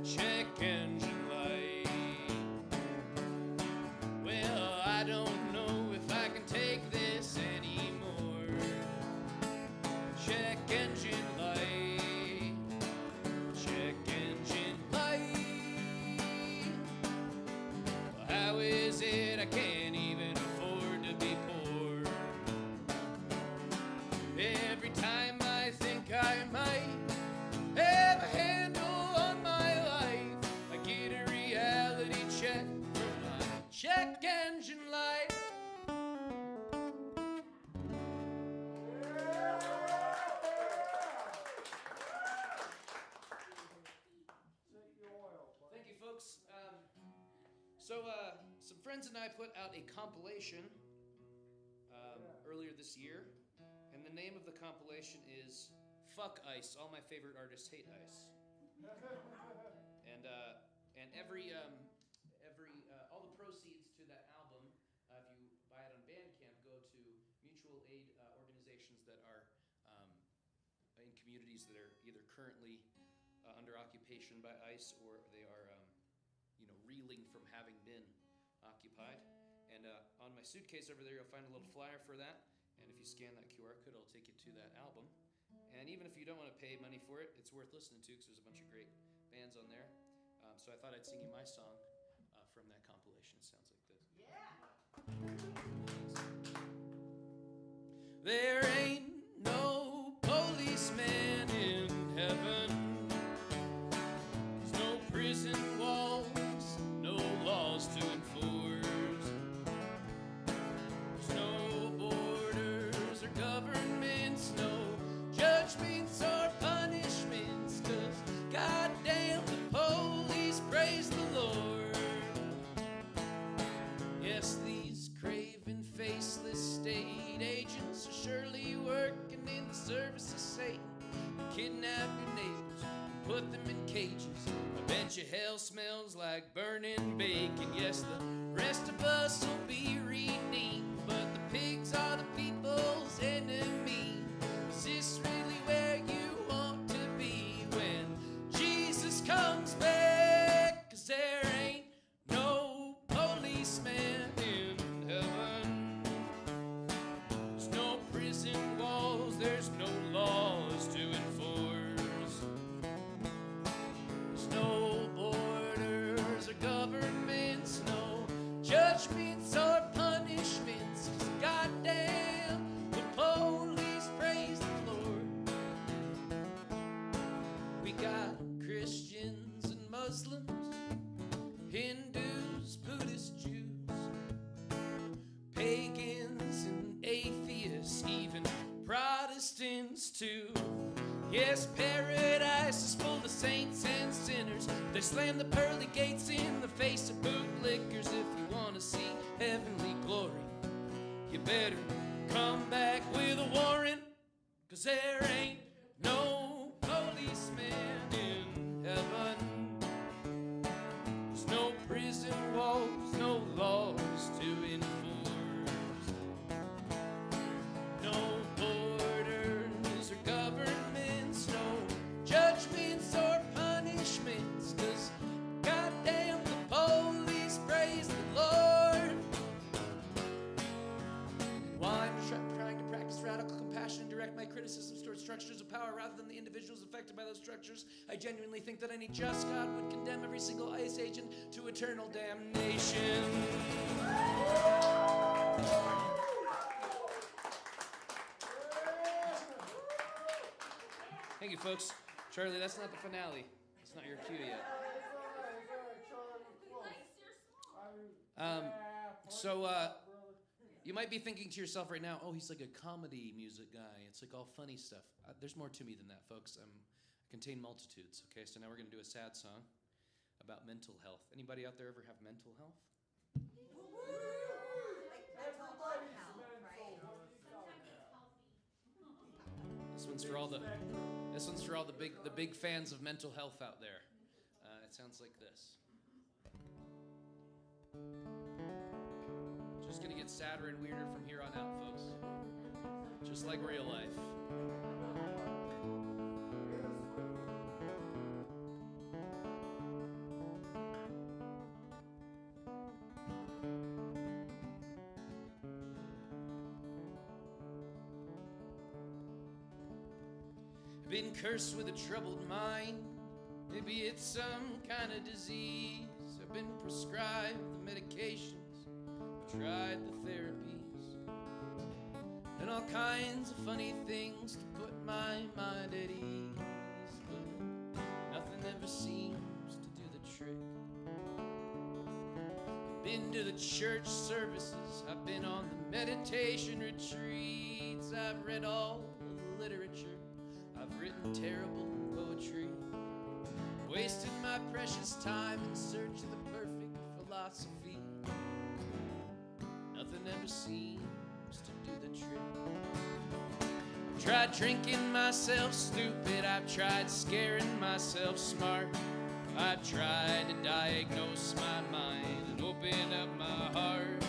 Check engine light. Well, I don't know if I can take this anymore. Check engine light. Check engine light. Well, how is it I can't even afford to be poor? Every time I think I might have a handle on my life, I get a reality check from my check engine light. Take the oil, buddy. Thank you, folks. Some friends and I put out a compilation earlier this year, and the name of the compilation is "Fuck Ice." All my favorite artists hate ice, and all the proceeds to that album, if you buy it on Bandcamp, go to mutual aid organizations that are in communities that are either currently under occupation by ICE, or they are, reeling from having been occupied. And on my suitcase over there, you'll find a little flyer for that. And if you scan that QR code, it'll take you to that album. And even if you don't want to pay money for it, it's worth listening to because there's a bunch of great bands on there. So I thought I'd sing you my song from that compilation. It sounds like this. Yeah. There ain't no policeman in heaven. There's no prison walls, no laws to enforce. There's no borders or governments, no judgments or punishments. 'Cause goddamn the police, praise the Lord. Yes, these craven, faceless state agents are surely working in the service of Satan. They kidnap your neighbors and put them in cages. I bet your hell smells like burning bacon. Yes, the rest of us will be redeemed, but the pigs are the people's enemy. Is this really where you want to be when Jesus comes back? 'Cause there ain't no policeman in heaven. There's no prison walls, there's no laws to enforce. There's no borders or governments, no judgments or punishments. 'Cause goddamn the police, praise the Lord. We got Christians and Muslims, Hindus, Buddhists, Jews, pagans and atheists, even Protestants too. Yes, paradise is full of saints and sinners. They slam the pearly gates in the face of bootlickers. If you want to see heavenly glory, you better come back with a warrant. 'Cause there ain't no policeman in heaven. There's no prison walls, no laws to enforce. No borders or governments, no judgments or punishments. 'Cause goddamn the police, praise the Lord. And while I'm trying to practice radical compassion and direct my criticisms towards structures of power rather than the individuals affected by those structures, I genuinely think that any just God would condemn every single ICE agent to eternal damnation. Thank you, folks. Charlie, that's not the finale. It's not your cue yet. It's all right, Charlie, we're close. You might be thinking to yourself right now, oh, he's like a comedy music guy. It's like all funny stuff. There's more to me than that, folks. I contain multitudes. Okay, so now we're going to do a sad song about mental health. Anybody out there ever have mental health? Everybody's mental. This one's for all the big fans of mental health out there. It sounds like this. Just gonna get sadder and weirder from here on out, folks. Just like real life. been cursed with a troubled mind. Maybe it's some kind of disease. I've been prescribed the medications, tried the therapies, and all kinds of funny things to put my mind at ease. But nothing ever seems to do the trick. I've been to the church services, I've been on the meditation retreats, I've read all of the literature, I've written terrible poetry, wasted my precious time in search of the perfect philosophy. Nothing ever seems to do the trick. I've tried drinking myself stupid, I've tried scaring myself smart, I've tried to diagnose my mind and open up my heart.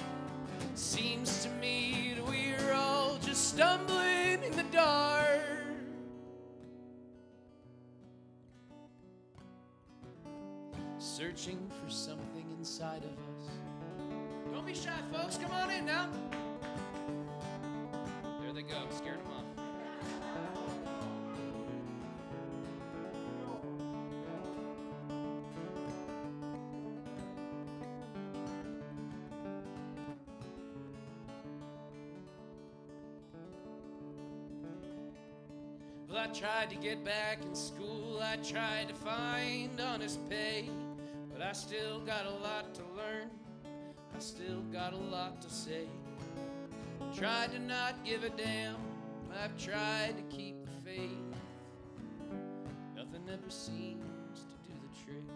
Seems to me that we're all just stumbling in the dark. Searching for something inside of us. Don't be shy, folks. Come on in now. There they go. Scared them off. Well, I tried to get back in school. I tried to find honest pay. But I still got a lot to learn, I still got a lot to say. Tried to not give a damn, I've tried to keep the faith. Nothing ever seems to do the trick.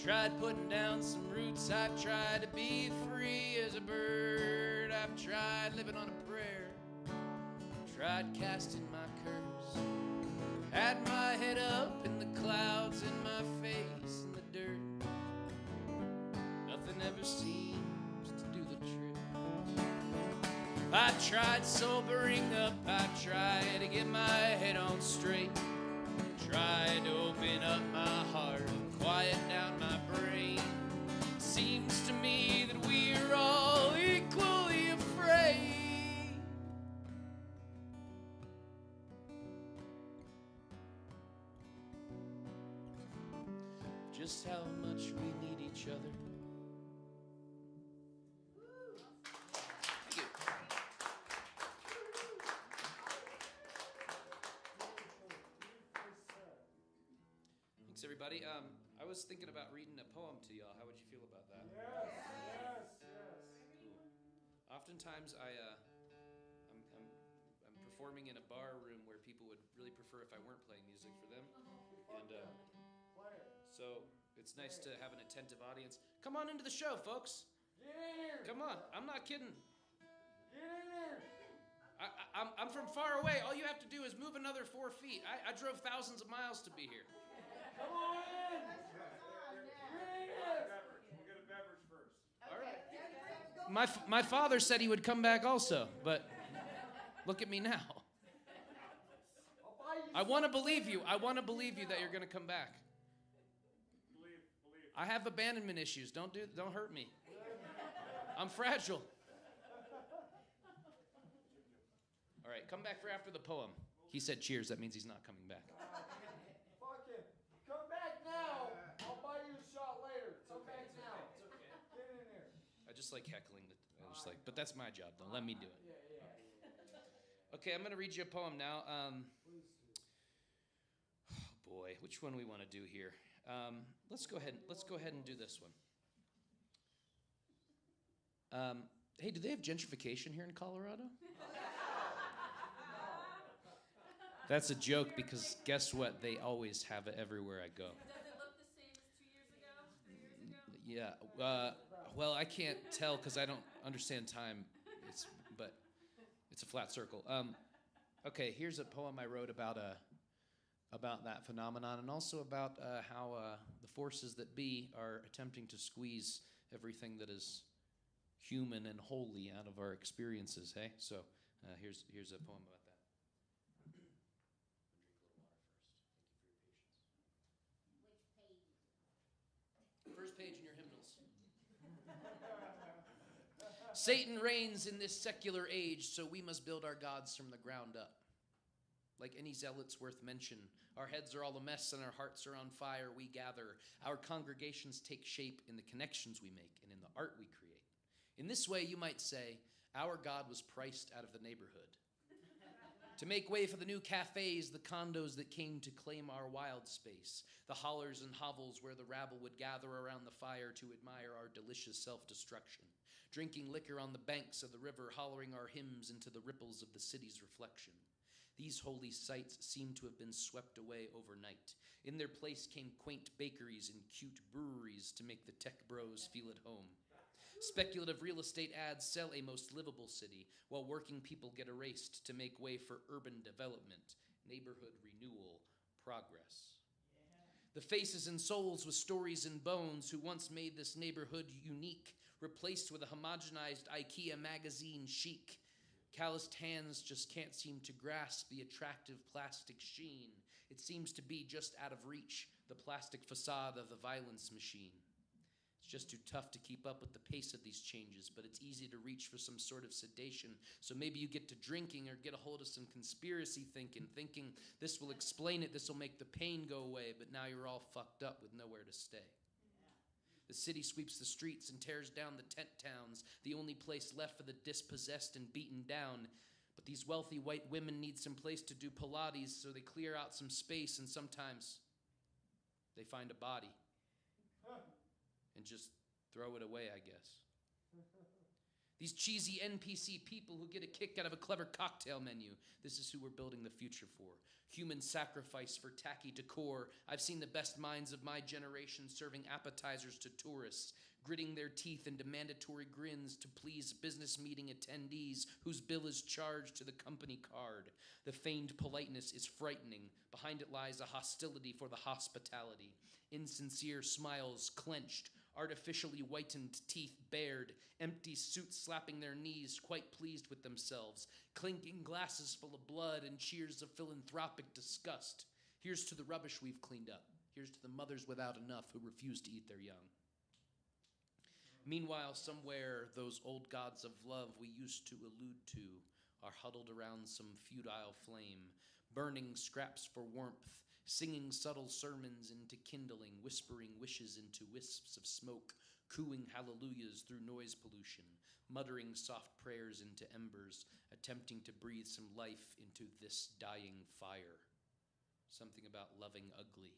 Tried putting down some roots, I've tried to be free as a bird. I've tried living on a prayer, tried casting my curse. Had my head up in the clouds and my face in the dirt. Nothing ever seems to do the trick. I tried sobering up, I tried to get my head on straight. Tried to open up my heart and quiet down my brain. Seems to me that we're all equally afraid. Just how much we need each other. Thank you. Thanks, everybody. I was thinking about reading a poem to y'all. How would you feel about that? Yes. Cool. Oftentimes, I'm performing in a bar room where people would really prefer if I weren't playing music for them, and so it's nice to have an attentive audience. Come on into the show, folks. Get in here. Come on. I'm not kidding. Get in here. I'm from far away. All you have to do is move another 4 feet. I drove thousands of miles to be here. Come on in. Get in here. We'll get a beverage first. All right. My father said he would come back also, but look at me now. I'll buy you I want to believe you. I want to believe you that you're going to come back. Believe. I have abandonment issues. Don't hurt me. I'm fragile. All right, come back for after the poem. He said cheers. That means he's not coming back. Fuck him. Come back now. I'll buy you a shot later. Come back now. It's okay. Get in here. I just like heckling. But that's my job. Don't let me do it. Okay, I'm going to read you a poem now. Please do. Oh boy, which one we want to do here? Let's go ahead and do this one. Hey, do they have gentrification here in Colorado? That's a joke because guess what? They always have it everywhere I go. Does it look the same as 2 years ago? 3 years ago? Yeah. Well, I can't tell because I don't understand time. But it's a flat circle. Okay, here's a poem I wrote about that phenomenon and also about how the forces that be are attempting to squeeze everything that is human and holy out of our experiences. Hey, so here's a poem about that. First page in your hymnals. Satan reigns in this secular age, so we must build our gods from the ground up. Like any zealots worth mention, our heads are all a mess and our hearts are on fire. We gather. Our congregations take shape in the connections we make and in the art we create. In this way, you might say, our God was priced out of the neighborhood. To make way for the new cafes, the condos that came to claim our wild space, the hollers and hovels where the rabble would gather around the fire to admire our delicious self-destruction, drinking liquor on the banks of the river, hollering our hymns into the ripples of the city's reflection. These holy sites seem to have been swept away overnight. In their place came quaint bakeries and cute breweries to make the tech bros feel at home. Speculative real estate ads sell a most livable city, while working people get erased to make way for urban development, neighborhood renewal, progress. The faces and souls with stories and bones who once made this neighborhood unique, replaced with a homogenized IKEA magazine chic. Calloused hands just can't seem to grasp the attractive plastic sheen. It seems to be just out of reach, the plastic facade of the violence machine. It's just too tough to keep up with the pace of these changes, but it's easy to reach for some sort of sedation. So maybe you get to drinking or get a hold of some conspiracy thinking this will explain it, this will make the pain go away, but now you're all fucked up with nowhere to stay. The city sweeps the streets and tears down the tent towns, the only place left for the dispossessed and beaten down. But these wealthy white women need some place to do Pilates, so they clear out some space, and sometimes they find a body and just throw it away, I guess. These cheesy NPC people who get a kick out of a clever cocktail menu. This is who we're building the future for. Human sacrifice for tacky decor. I've seen the best minds of my generation serving appetizers to tourists, gritting their teeth into mandatory grins to please business meeting attendees whose bill is charged to the company card. The feigned politeness is frightening. Behind it lies a hostility for the hospitality. Insincere smiles clenched, artificially whitened teeth bared, empty suits slapping their knees, quite pleased with themselves, clinking glasses full of blood and cheers of philanthropic disgust. Here's to the rubbish we've cleaned up. Here's to the mothers without enough who refuse to eat their young. Meanwhile, somewhere, those old gods of love we used to allude to are huddled around some futile flame, burning scraps for warmth, singing subtle sermons into kindling, whispering wishes into wisps of smoke, cooing hallelujahs through noise pollution, muttering soft prayers into embers, attempting to breathe some life into this dying fire. Something about loving ugly,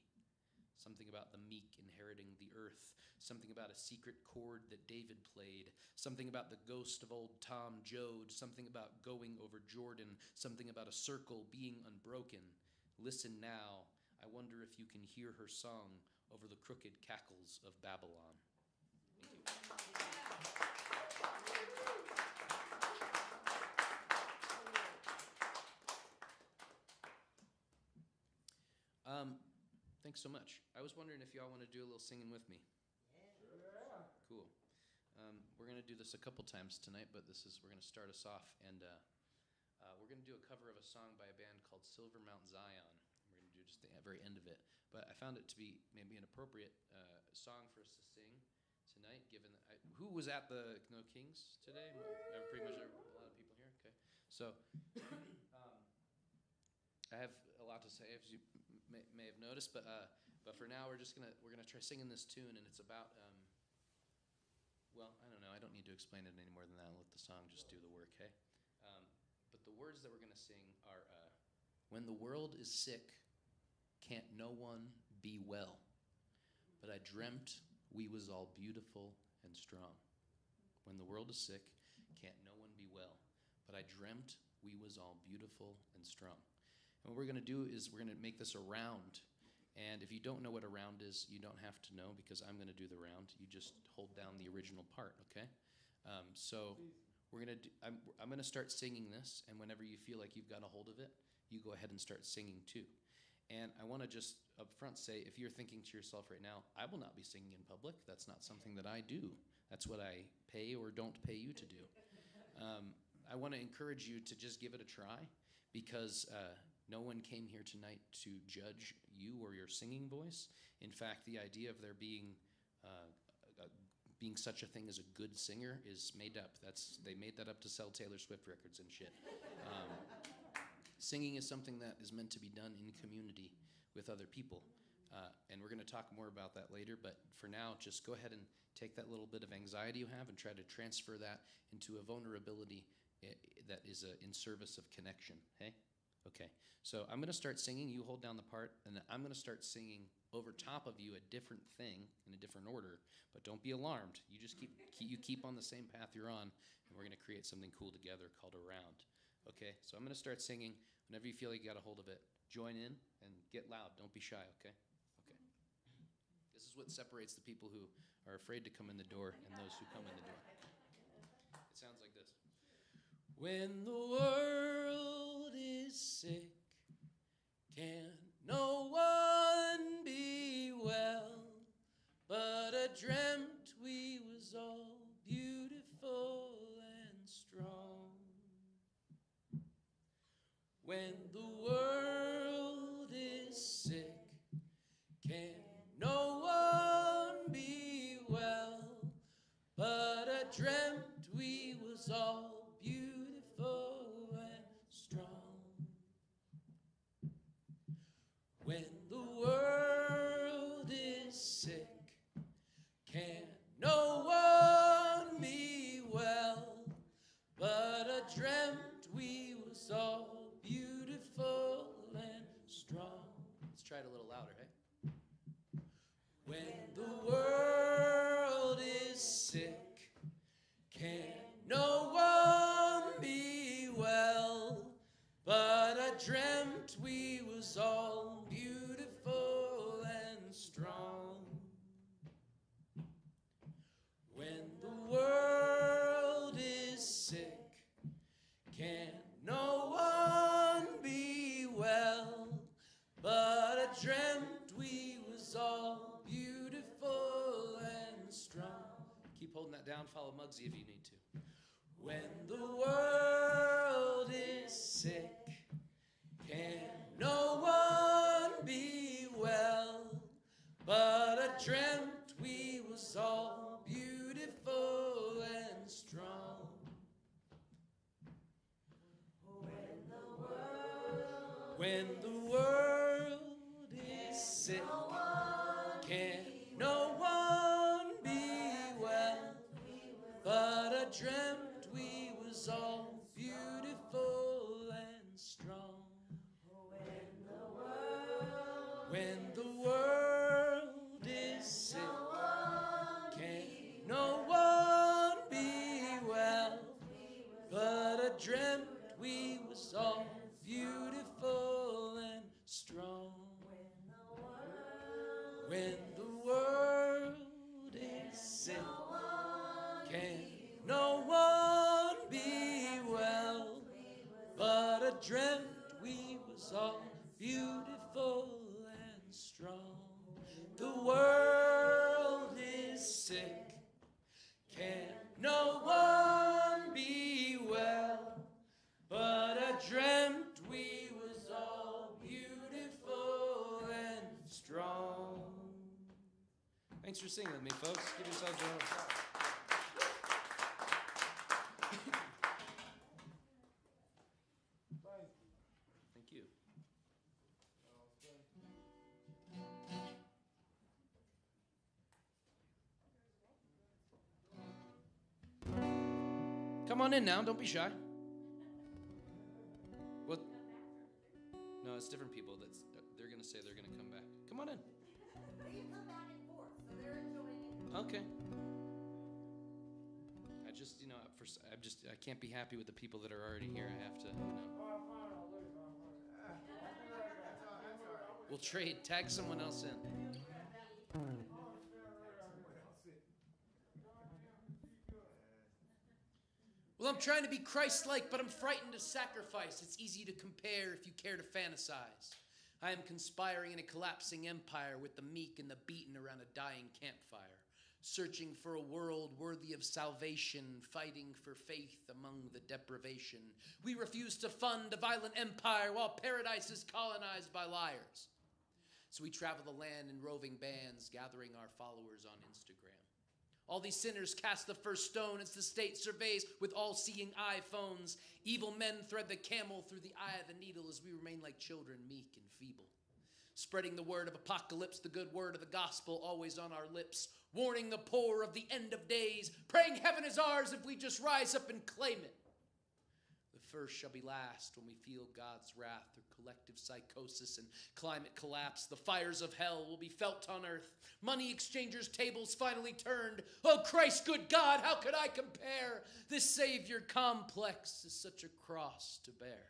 something about the meek inheriting the earth, something about a secret chord that David played, something about the ghost of old Tom Joad, something about going over Jordan, something about a circle being unbroken. Listen now, I wonder if you can hear her song over the crooked cackles of Babylon. Thank you. Thanks so much. I was wondering if y'all want to do a little singing with me. Yeah. Cool. We're going to do this a couple times tonight, but we're going to start us off, and we're going to do a cover of a song by a band called Silver Mount Zion. We're going to do just the very end of it. But I found it to be maybe an appropriate song for us to sing tonight, given that who was at the No Kings today? Pretty much a lot of people here. Okay, so I have a lot to say, as you may have noticed, but for now we're gonna try singing this tune, and it's about well, I don't know. I don't need to explain it any more than that. I'll let the song just do the work. Hey, but the words that we're gonna sing are when the world is sick. Can't no one be well, but I dreamt we was all beautiful and strong. When the world is sick, can't no one be well, but I dreamt we was all beautiful and strong. And what we're going to do is we're going to make this a round, and if you don't know what a round is, you don't have to know because I'm going to do the round. You just hold down the original part, okay? So we're going to do, I'm going to start singing this, and whenever you feel like you've got a hold of it, you go ahead and start singing too. And I want to just up front say, if you're thinking to yourself right now, I will not be singing in public. That's not something that I do. That's what I pay or don't pay you to do. I want to encourage you to just give it a try because no one came here tonight to judge you or your singing voice. In fact, the idea of there being such a thing as a good singer is made up. They made that up to sell Taylor Swift records and shit. Singing is something that is meant to be done in community with other people. And we're going to talk more about that later, but for now, just go ahead and take that little bit of anxiety you have and try to transfer that into a vulnerability that is in service of connection, hey? Okay, so I'm going to start singing, you hold down the part, and then I'm going to start singing over top of you a different thing in a different order, but don't be alarmed. You just keep on the same path you're on, and we're going to create something cool together called Around. Okay, so I'm going to start singing. Whenever you feel like you got a hold of it, join in and get loud. Don't be shy, okay? Okay. This is what separates the people who are afraid to come in the door and those who come in the door. It sounds like this. When the world is sick, can no one be well? But I dreamt we was all beautiful and strong. When the world is sick, can no one be well? But I dreamt we was all beautiful and strong. When the world is sick, can no one be well? But I dreamt we was all beautiful and strong. Let's try it a little louder, hey? When the world is sick, can no one be well? But I dreamt we was all beautiful and strong. When the world is sick, can no one be well? But I dreamt we was all beautiful and strong. Keep holding that down. Follow Mugsy if you need to. When the world is sick, can no one be well? But I dreamt we was all beautiful and strong. When the world is sick, can no one be well? But I dreamt we was all beautiful and strong. When the world is sick, can no one be well? But I dreamt we was all beautiful and strong. When the world is sick, can no one be well? But I dreamt we was all beautiful and strong. The world is sick, can no one be well? But I dreamt we was all beautiful and strong. Thanks for singing with me, folks. Give yourselves a round of applause. Thank you. Come on in now. Don't be shy. What? No, it's different people. They're going to say they're going to come back. Come on in. You come back and forth, so they're enjoying it. Okay. I just, I can't be happy with the people that are already here. I have to, We'll trade. Tag someone else in. Well, I'm trying to be Christ-like, but I'm frightened of sacrifice. It's easy to compare if you care to fantasize. I am conspiring in a collapsing empire with the meek and the beaten around a dying campfire, searching for a world worthy of salvation, fighting for faith among the deprivation. We refuse to fund a violent empire while paradise is colonized by liars. So we travel the land in roving bands, gathering our followers on Instagram. All these sinners cast the first stone as the state surveys with all-seeing iPhones. Evil men thread the camel through the eye of the needle as we remain like children, meek and feeble. Spreading the word of apocalypse, the good word of the gospel always on our lips. Warning the poor of the end of days. Praying heaven is ours if we just rise up and claim it. The first shall be last when we feel God's wrath through collective psychosis and climate collapse. The fires of hell will be felt on earth. Money exchangers' tables finally turned. Oh Christ, good God, how could I compare? This Savior complex is such a cross to bear.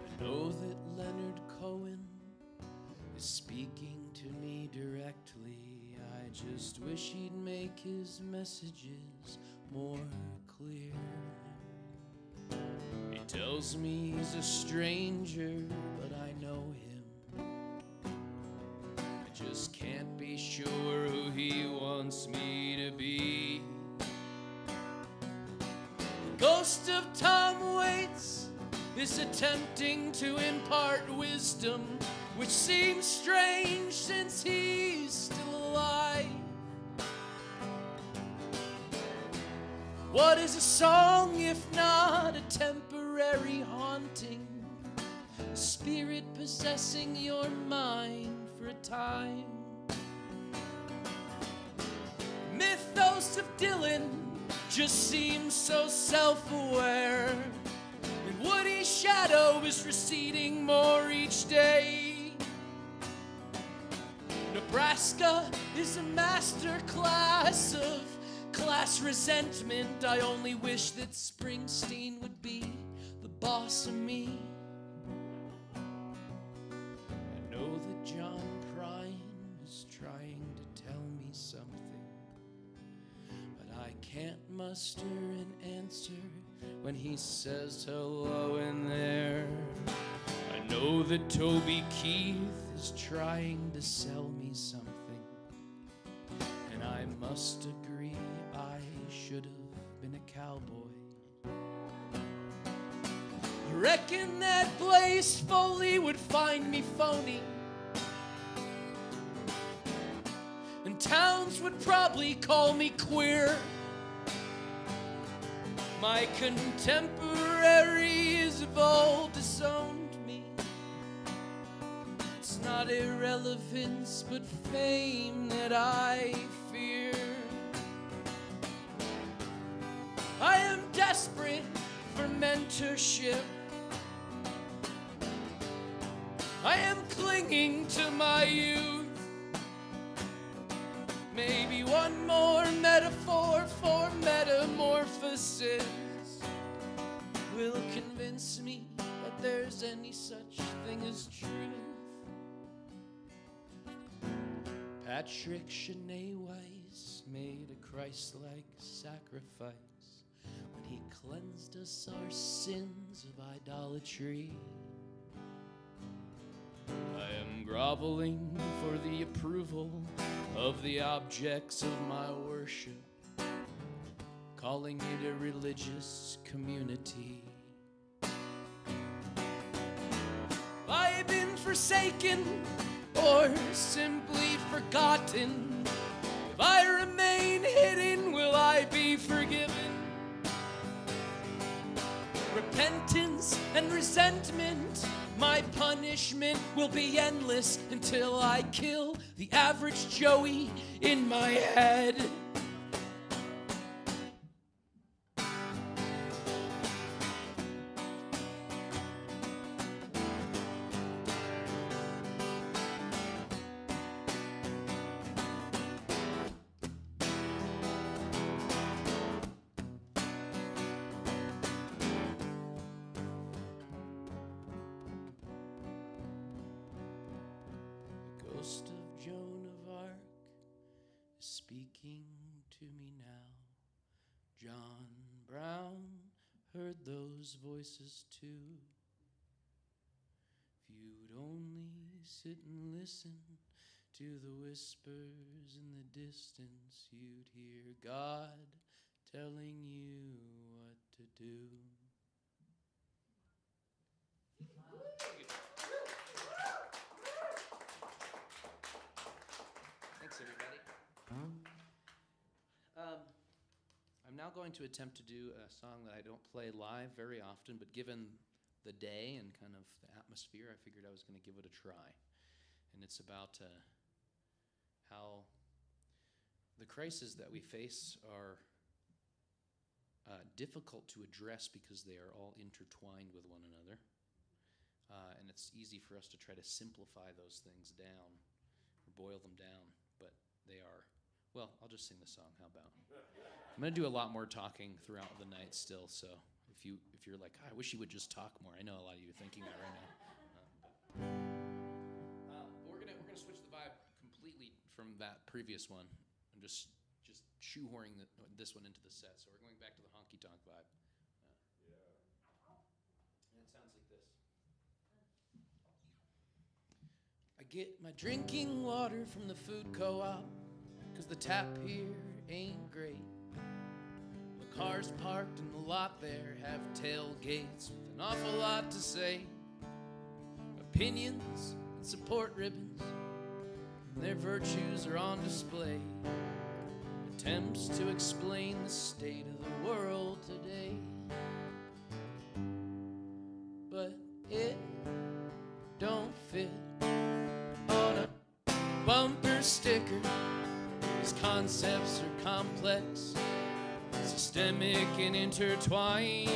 I know that Leonard Cohen is speaking to me directly. I just wish he'd make his messages more clear. He tells me he's a stranger, but I know him. I just can't be sure who he wants me to be. The ghost of Tom Waits is attempting to impart wisdom, which seems strange since he's still alive. What is a song if not a temporary haunting? A spirit possessing your mind for a time. Mythos of Dylan just seems so self-aware. Woody's shadow is receding more each day. Nebraska is a master class of class resentment. I only wish that Springsteen would be the boss of me. I know that John Prine is trying to tell me something, but I can't muster an answer when he says hello in there. I know that Toby Keith is trying to sell me something, and I must agree I should have been a cowboy. I reckon that Blaze Foley would find me phony, and Towns would probably call me queer. My contemporaries have all disowned me. It's not irrelevance, but fame that I fear. I am desperate for mentorship. I am clinging to my youth. Maybe one more metaphor for metamorphosis will convince me that there's any such thing as truth. Patrick Shanae Weiss made a Christ-like sacrifice when he cleansed us our sins of idolatry. I am groveling for the approval of the objects of my worship, calling it a religious community. Have I been forsaken or simply forgotten? If I remain hidden, will I be forgiven? Repentance and resentment, my punishment will be endless until I kill the average Joey in my head. Ghost of Joan of Arc is speaking to me now. John ground heard those voices too. If you'd only sit and listen to the whispers in the distance, you'd hear God telling you what to do. Thanks, everybody. I'm now going to attempt to do a song that I don't play live very often, but given the day and kind of the atmosphere, I figured I was going to give it a try. And it's about how the crises that we face are difficult to address because they are all intertwined with one another. And it's easy for us to try to simplify those things down or boil them down, but they are. Well, I'll just sing the song. How about? I'm going to do a lot more talking throughout the night still, so if you're like, I wish you would just talk more. I know a lot of you are thinking that right now. We're gonna switch the vibe completely from that previous one and just shoehorning this one into the set. So we're going back to the honky tonk vibe. And it sounds like this. I get my drinking water from the food co-op, 'cause the tap here ain't great. The cars parked in the lot there have tailgates with an awful lot to say. Opinions and support ribbons, and their virtues are on display. Attempts to explain the state of the world today. But it don't fit on a bumper sticker. These concepts are complex, systemic and intertwined.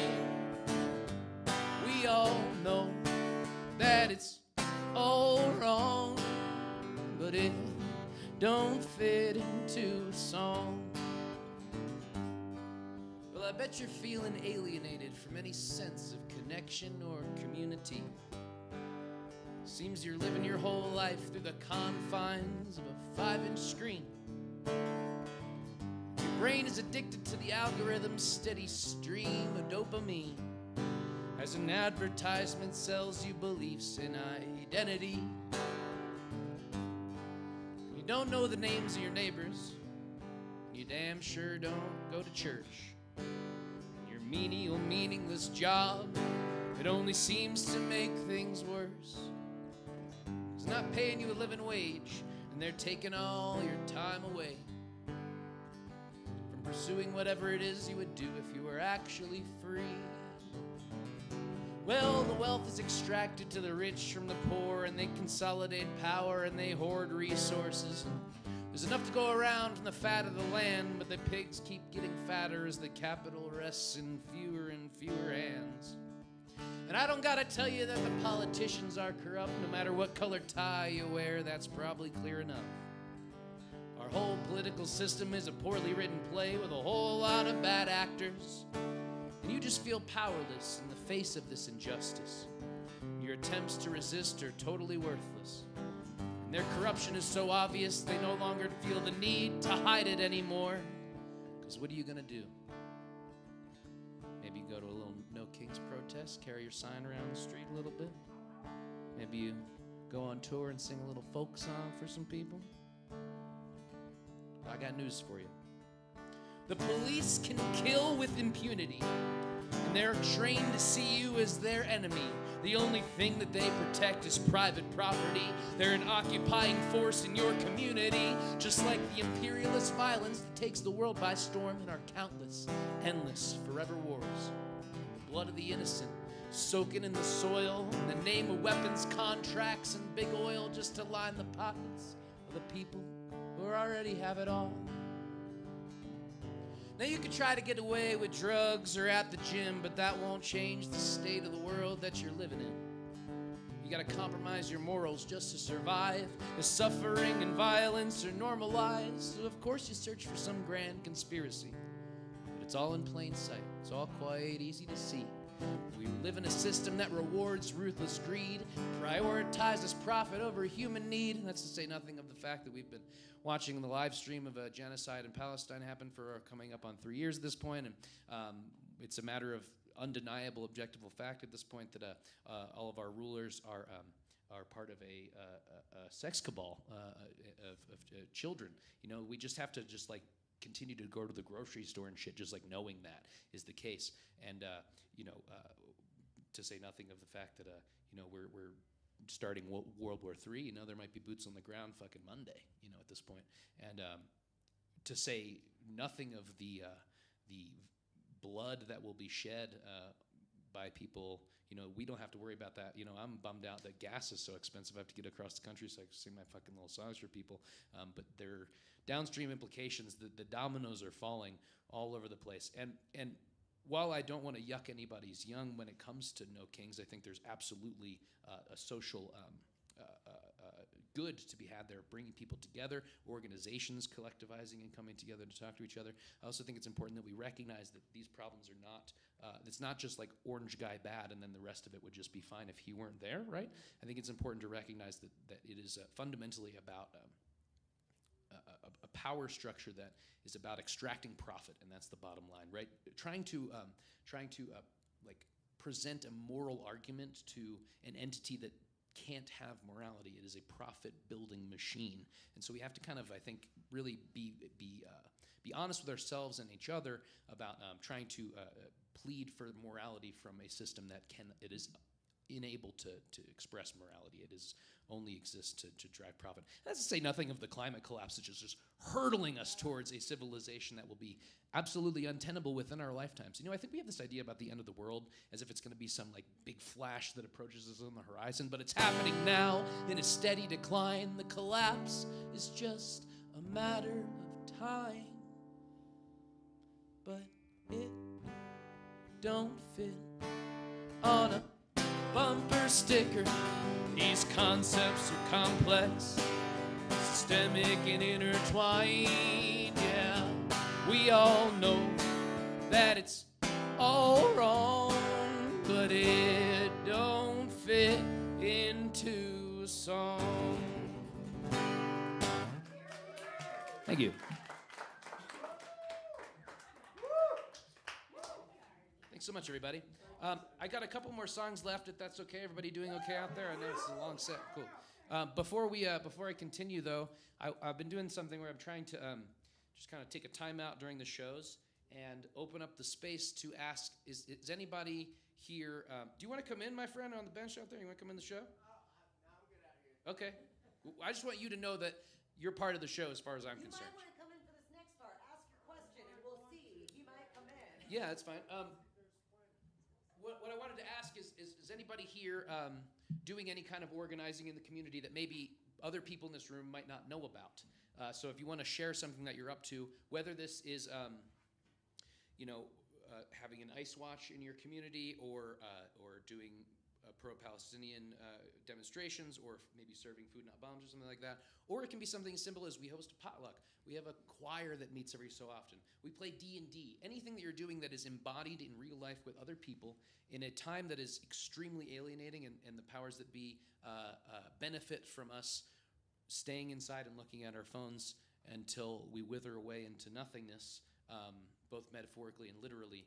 We all know that it's all wrong, but it don't fit into a song. Well, I bet you're feeling alienated from any sense of connection or community. Seems you're living your whole life through the confines of a 5-inch screen. Your brain is addicted to the algorithm's steady stream of dopamine, as an advertisement sells you beliefs in identity. You don't know the names of your neighbors. You damn sure don't go to church. Your menial, meaningless job, it only seems to make things worse. It's not paying you a living wage, and they're taking all your time away from pursuing whatever it is you would do if you were actually free. Well, the wealth is extracted to the rich from the poor, and they consolidate power and they hoard resources. And there's enough to go around from the fat of the land, but the pigs keep getting fatter as the capital rests in fewer and fewer hands. And I don't gotta tell you that the politicians are corrupt. No matter what color tie you wear, that's probably clear enough. Our whole political system is a poorly written play with a whole lot of bad actors. And you just feel powerless in the face of this injustice. Your attempts to resist are totally worthless. And their corruption is so obvious they no longer feel the need to hide it anymore. Because what are you gonna do? Maybe you go to a little No Kings protest, carry your sign around the street a little bit. Maybe you go on tour and sing a little folk song for some people. I got news for you. The police can kill with impunity, and they're trained to see you as their enemy. The only thing that they protect is private property. They're an occupying force in your community, just like the imperialist violence that takes the world by storm in our countless, endless, forever wars. The blood of the innocent soaking in the soil in the name of weapons contracts and big oil just to line the pockets of the people who already have it all. Now you could try to get away with drugs or at the gym, but that won't change the state of the world that you're living in. You gotta compromise your morals just to survive. The suffering and violence are normalized, so of course you search for some grand conspiracy. But it's all in plain sight. It's all quite easy to see. We live in a system that rewards ruthless greed, prioritizes profit over human need. That's to say nothing of the fact that we've been watching the live stream of a genocide in Palestine happen for coming up on 3 years at this point, and it's a matter of undeniable, objectable fact at this point that all of our rulers are part of a sex cabal of children. You know, we just have to just like continue to go to the grocery store and shit, just like knowing that is the case. And you know, to say nothing of the fact that you know, we're starting World War III. You know, there might be boots on the ground fucking Monday. You know, at this point, and to say nothing of the blood that will be shed by people. You know, we don't have to worry about that. You know, I'm bummed out that gas is so expensive. I have to get across the country so I can sing my fucking little songs for people. But there are downstream implications. The dominoes are falling all over the place. And while I don't want to yuck anybody's young when it comes to No Kings, I think there's absolutely a social good to be had there, bringing people together, organizations collectivizing and coming together to talk to each other. I also think it's important that we recognize that these problems are not, it's not just like orange guy bad and then the rest of it would just be fine if he weren't there, right? I think it's important to recognize that it is fundamentally about a power structure that is about extracting profit, and that's the bottom line, right? Trying to like present a moral argument to an entity that can't have morality. It is a profit-building machine, and so we have to kind of, I think, really be honest with ourselves and each other about trying to plead for morality from a system that it is unable to express morality. It is only exists to drive profit. That's to say nothing of the climate collapse, which is just hurtling us towards a civilization that will be absolutely untenable within our lifetimes. You know, I think we have this idea about the end of the world as if it's going to be some like big flash that approaches us on the horizon, but it's happening now in a steady decline. The collapse is just a matter of time, but it don't fit on a bumper sticker. These concepts are complex, systemic and intertwined. Yeah, we all know that it's all wrong, but it don't fit into a song. Thank you. Thanks so much, everybody. I got a couple more songs left, if that's okay. Everybody doing okay out there? I know it's a long set. Cool. Before I continue, though, I've been doing something where I'm trying to just kind of take a time out during the shows and open up the space to ask, is anybody here? Do you want to come in, my friend, on the bench out there? You want to come in the show? No, I'm good out here. Okay. I just want you to know that you're part of the show as far as I'm You concerned. might want to come in for this next part. Ask your question, and we'll see. He might come in. Yeah, that's fine. What I wanted to ask is anybody here doing any kind of organizing in the community that maybe other people in this room might not know about? So if you want to share something that you're up to, whether this is, having an ice watch in your community or doing pro-Palestinian demonstrations, or maybe serving food, not bombs, or something like that. Or it can be something as simple as we host a potluck. We have a choir that meets every so often. We play D&D. Anything that you're doing that is embodied in real life with other people in a time that is extremely alienating, and the powers that be benefit from us staying inside and looking at our phones until we wither away into nothingness, both metaphorically and literally.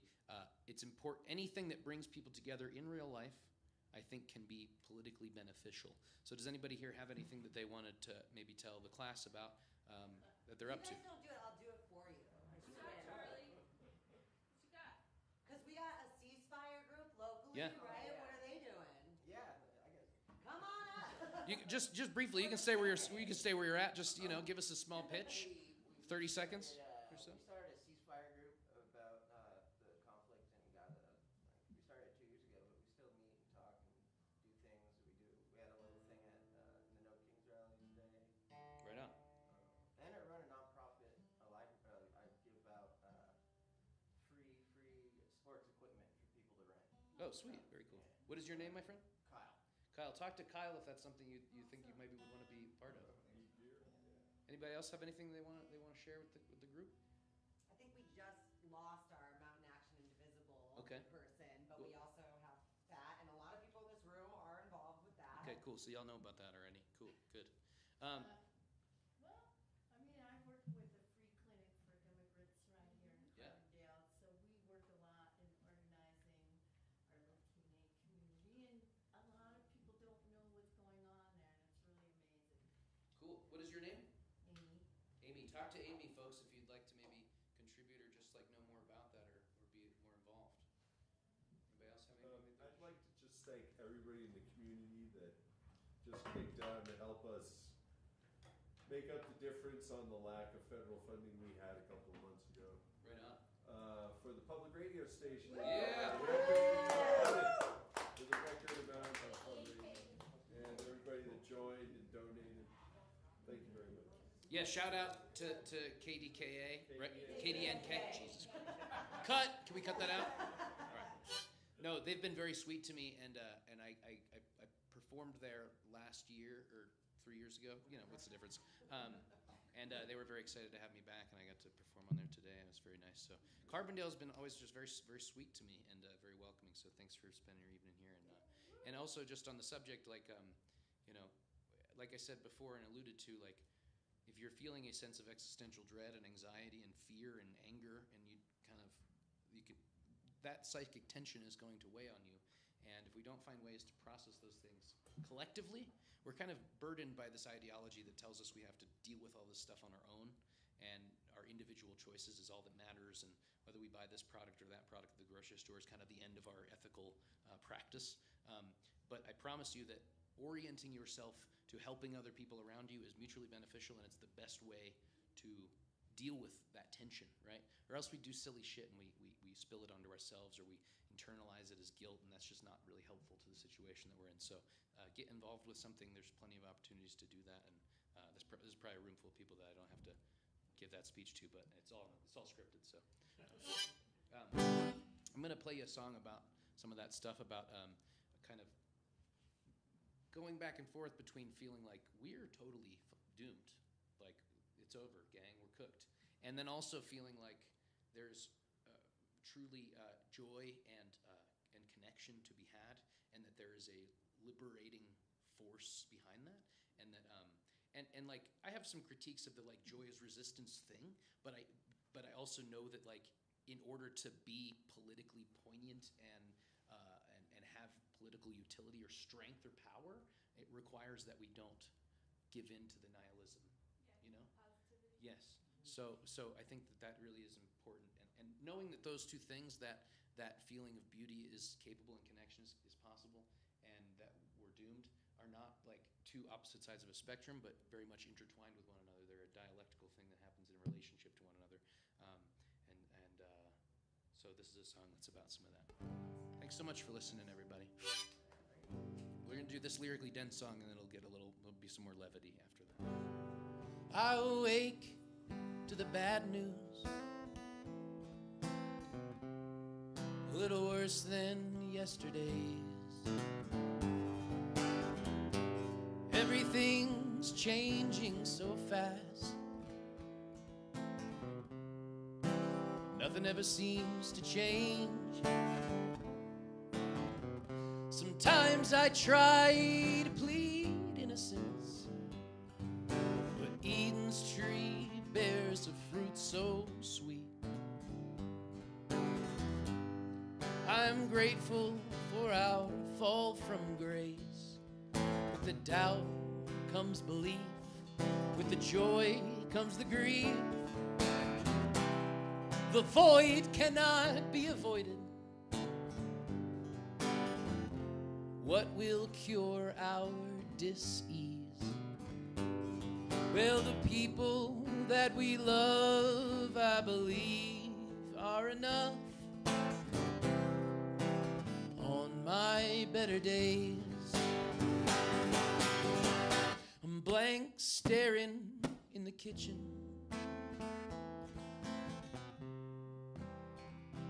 It's important. Anything that brings people together in real life, I think, can be politically beneficial. So does anybody here have anything that they wanted to maybe tell the class about that they're up to? If you guys don't do it, I'll do it for you. I swear. Charlie, what you got? Because we got a ceasefire group locally, Yeah. right? Yeah. What are they doing? Yeah, I guess. Come on up. You just briefly. You can stay where you're at. Just give us a small pitch. 30 seconds. We started a ceasefire group about the conflict, and we started 2 years ago, but we still meet and talk and do things. We had a little thing at the No Kings rally today. Right on. And I run a nonprofit, I give out free sports equipment for people to rent. Oh, sweet. Very cool. What is your name, my friend? Kyle. Kyle. Talk to Kyle if that's something you think you maybe would want to be part of. Anybody else have anything they want to share with the group? I think we just lost our Mountain Action Indivisible Okay. person, but Cool. we also have that, and a lot of people in this room are involved with that. Okay, cool. So y'all know about that already. Cool, good. Well, I mean, I work with a free clinic for immigrants right here in Yeah. Carbondale, so we work a lot in thank everybody in the community that just kicked on to help us make up the difference on the lack of federal funding we had a couple of months ago. Right on. For the public radio station. Yeah. For the record amount of fundraising. And everybody that joined and donated. Thank you very much. Yeah, shout out to KDKA, right? KDNK. Jesus Christ. Cut. Can we cut that out? All right. No, they've been very sweet to me, and I performed there last year or 3 years ago. You know, what's the difference? And they were very excited to have me back, and I got to perform on there today. It was very nice. So Carbondale's been always just very, very sweet to me and very welcoming. So thanks for spending your evening here. And also just on the subject, like you know, like I said before and alluded to, like if you're feeling a sense of existential dread and anxiety and fear and anger, and you could, that psychic tension is going to weigh on you. And if we don't find ways to process those things collectively, we're kind of burdened by this ideology that tells us we have to deal with all this stuff on our own, and our individual choices is all that matters, and whether we buy this product or that product at the grocery store is kind of the end of our ethical practice. But I promise you that orienting yourself to helping other people around you is mutually beneficial, and it's the best way to deal with that tension, right? Or else we do silly shit and we spill it onto ourselves, or we internalize it as guilt, and that's just not really helpful to the situation that we're in. So get involved with something. There's plenty of opportunities to do that, and this is probably a room full of people that I don't have to give that speech to, but it's all scripted. So I'm gonna play you a song about some of that stuff, about kind of going back and forth between feeling like we're totally doomed, like it's over, gang, we're cooked, and then also feeling like there's truly joy and connection to be had, and that there is a liberating force behind that, and that and like I have some critiques of the like joy is resistance thing, but I also know that like in order to be politically poignant and have political utility or strength or power, it requires that we don't give in to the nihilism, you know? Positivity. Yes. So I think that really is important, and knowing that those two things, that feeling of beauty is capable and connection is possible, and that we're doomed, are not like two opposite sides of a spectrum, but very much intertwined with one another. They're a dialectical thing that happens in relationship to one another, so this is a song that's about some of that. Thanks so much for listening, everybody. We're gonna do this lyrically dense song, and then there'll be some more levity after that. I awake to the bad news, a little worse than yesterday's. Everything's changing so fast, nothing ever seems to change. Sometimes I try to plead innocence, but Eden's tree bears a fruit so sweet. I'm grateful for our fall from grace. With the doubt comes belief, with the joy comes the grief. The void cannot be avoided. What will cure our dis-ease? Well, the people that we love, I believe, are enough. On my better days, I'm blank staring in the kitchen,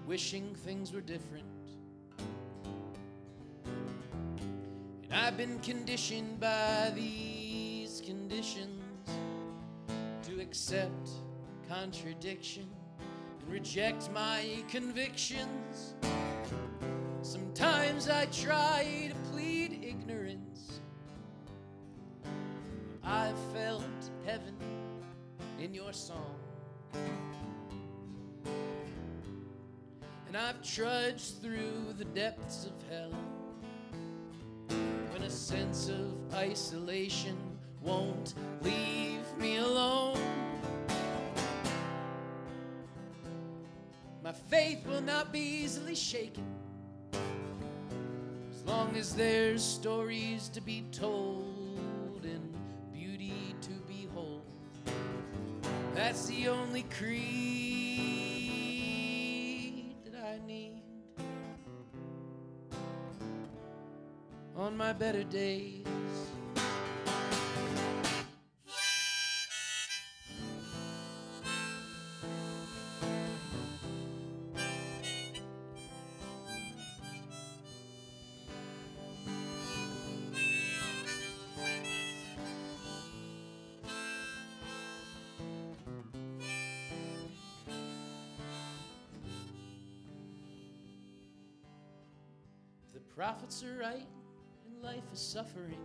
wishing things were different. And I've been conditioned by these conditions to accept contradiction and reject my convictions. Sometimes I try to plead ignorance. I've felt heaven in your song, and I've trudged through the depths of hell when a sense of isolation won't leave me alone. My faith will not be easily shaken as long as there's stories to be told and beauty to behold, that's the only creed that I need on my better days. If the prophets are right and life is suffering,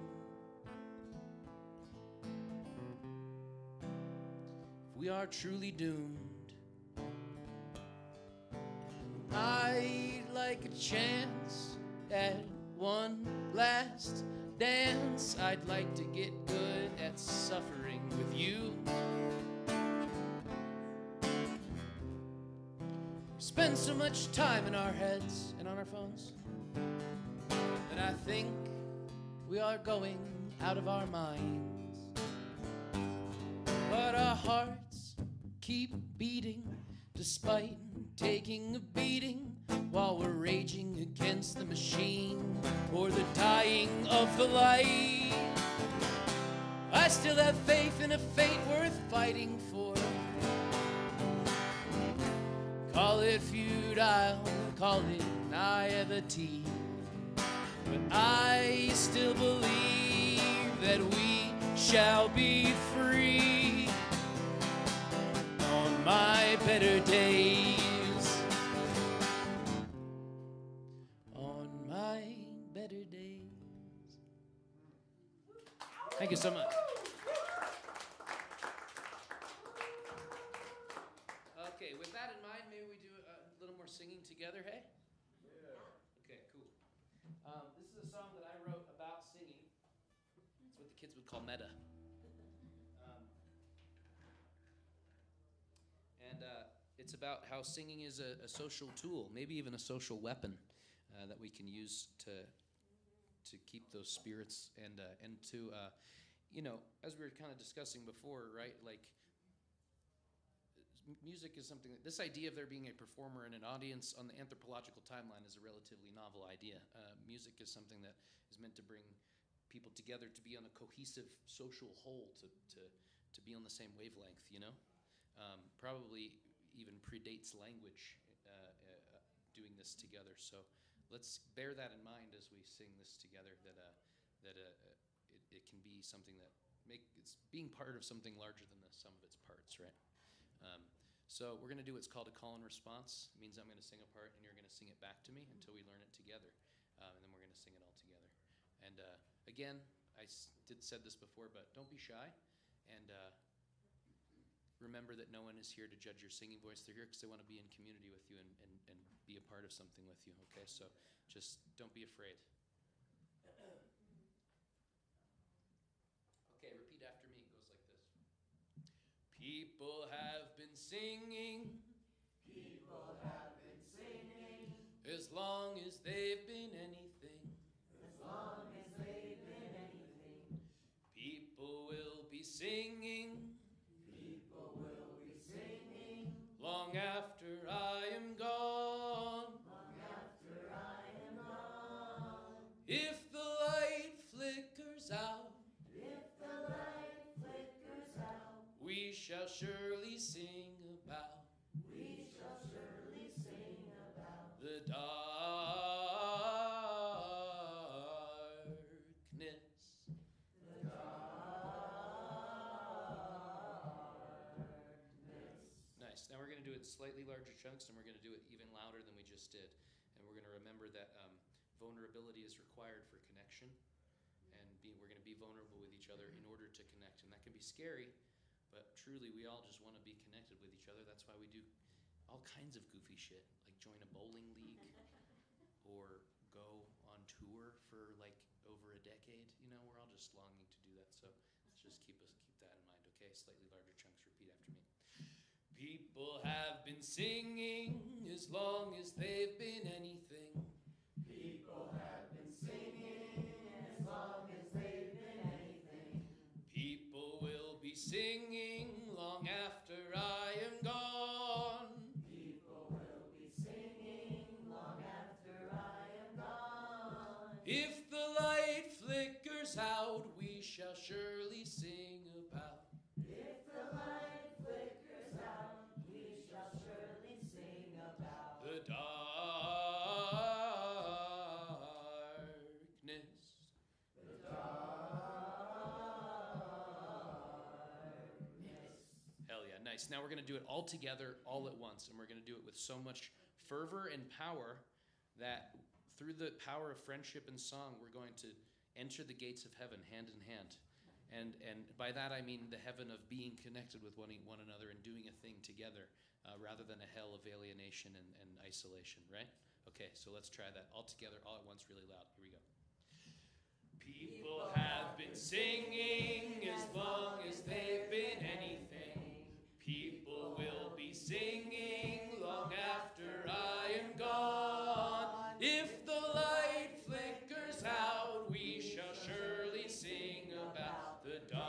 if we are truly doomed, I'd like a chance at one last dance. I'd like to get good at suffering with you. Spend so much time in our heads and on our phones that I think we are going out of our minds. But our hearts keep beating despite taking a beating, while we're raging against the machine or the dying of the light. I still have faith in a fate worth fighting for. Call it futile, call it naivety, but I still believe that we shall be free on my better days. On my better days. Thank you so much. Okay, with that in mind, maybe we do a little more singing together, hey? Yeah. Okay, cool. This is a song that I wrote about singing. It's what the kids would call meta. It's about how singing is a social tool, maybe even a social weapon that we can use to keep those spirits and to, as we were kind of discussing before, right? Like, music is something that, this idea of there being a performer and an audience on the anthropological timeline is a relatively novel idea. Music is something that is meant to bring people together, to be on a cohesive social whole, to be on the same wavelength, probably even predates language doing this together. So let's bear that in mind as we sing this together, that it can be something that it's being part of something larger than the sum of its parts, right? So we're going to do what's called a call and response. It means I'm going to sing a part and you're going to sing it back to me until we learn it together. And then we're going to sing it all together. And again, I said this before, but don't be shy. And remember that no one is here to judge your singing voice. They're here because they want to be in community with you and be a part of something with you, okay? So just don't be afraid. Okay, repeat after me. It goes like this. People have been singing. People have been singing. As long as they've been anything. As long as they've been anything. People will be singing. People will be singing. Long after I am gone. Long after I am gone. If the light flickers out. If the light flickers out. We shall surely sing about. We shall surely sing about. The darkness. The darkness. Nice. Now we're going to do it in slightly larger chunks, and we're going to do it even louder than we just did. And we're going to remember that vulnerability is required for connection, and we're going to be vulnerable with each other in order to connect. And that can be scary, but truly we all just want to be connected with each other. That's why we do all kinds of goofy shit, like join a bowling league or go on tour for like over a decade. We're all just longing to do that. So let's just keep that in mind, okay? Slightly larger chunks. Repeat after me. People have been singing as long as they've been anything. People have been singing. shall surely sing about. If the light flickers out, we shall surely sing about The darkness. Hell yeah, nice. Now we're going to do it all together, all at once, and we're going to do it with so much fervor and power that through the power of friendship and song, we're going to enter the gates of heaven hand in hand. And by that I mean the heaven of being connected with one another and doing a thing together rather than a hell of alienation and isolation, right? Okay, so let's try that all together, all at once, really loud. Here we go. People have been singing as long as they've been anything. People will be singing long after I am gone. If the light flickers out, we shall surely sing about the darkness.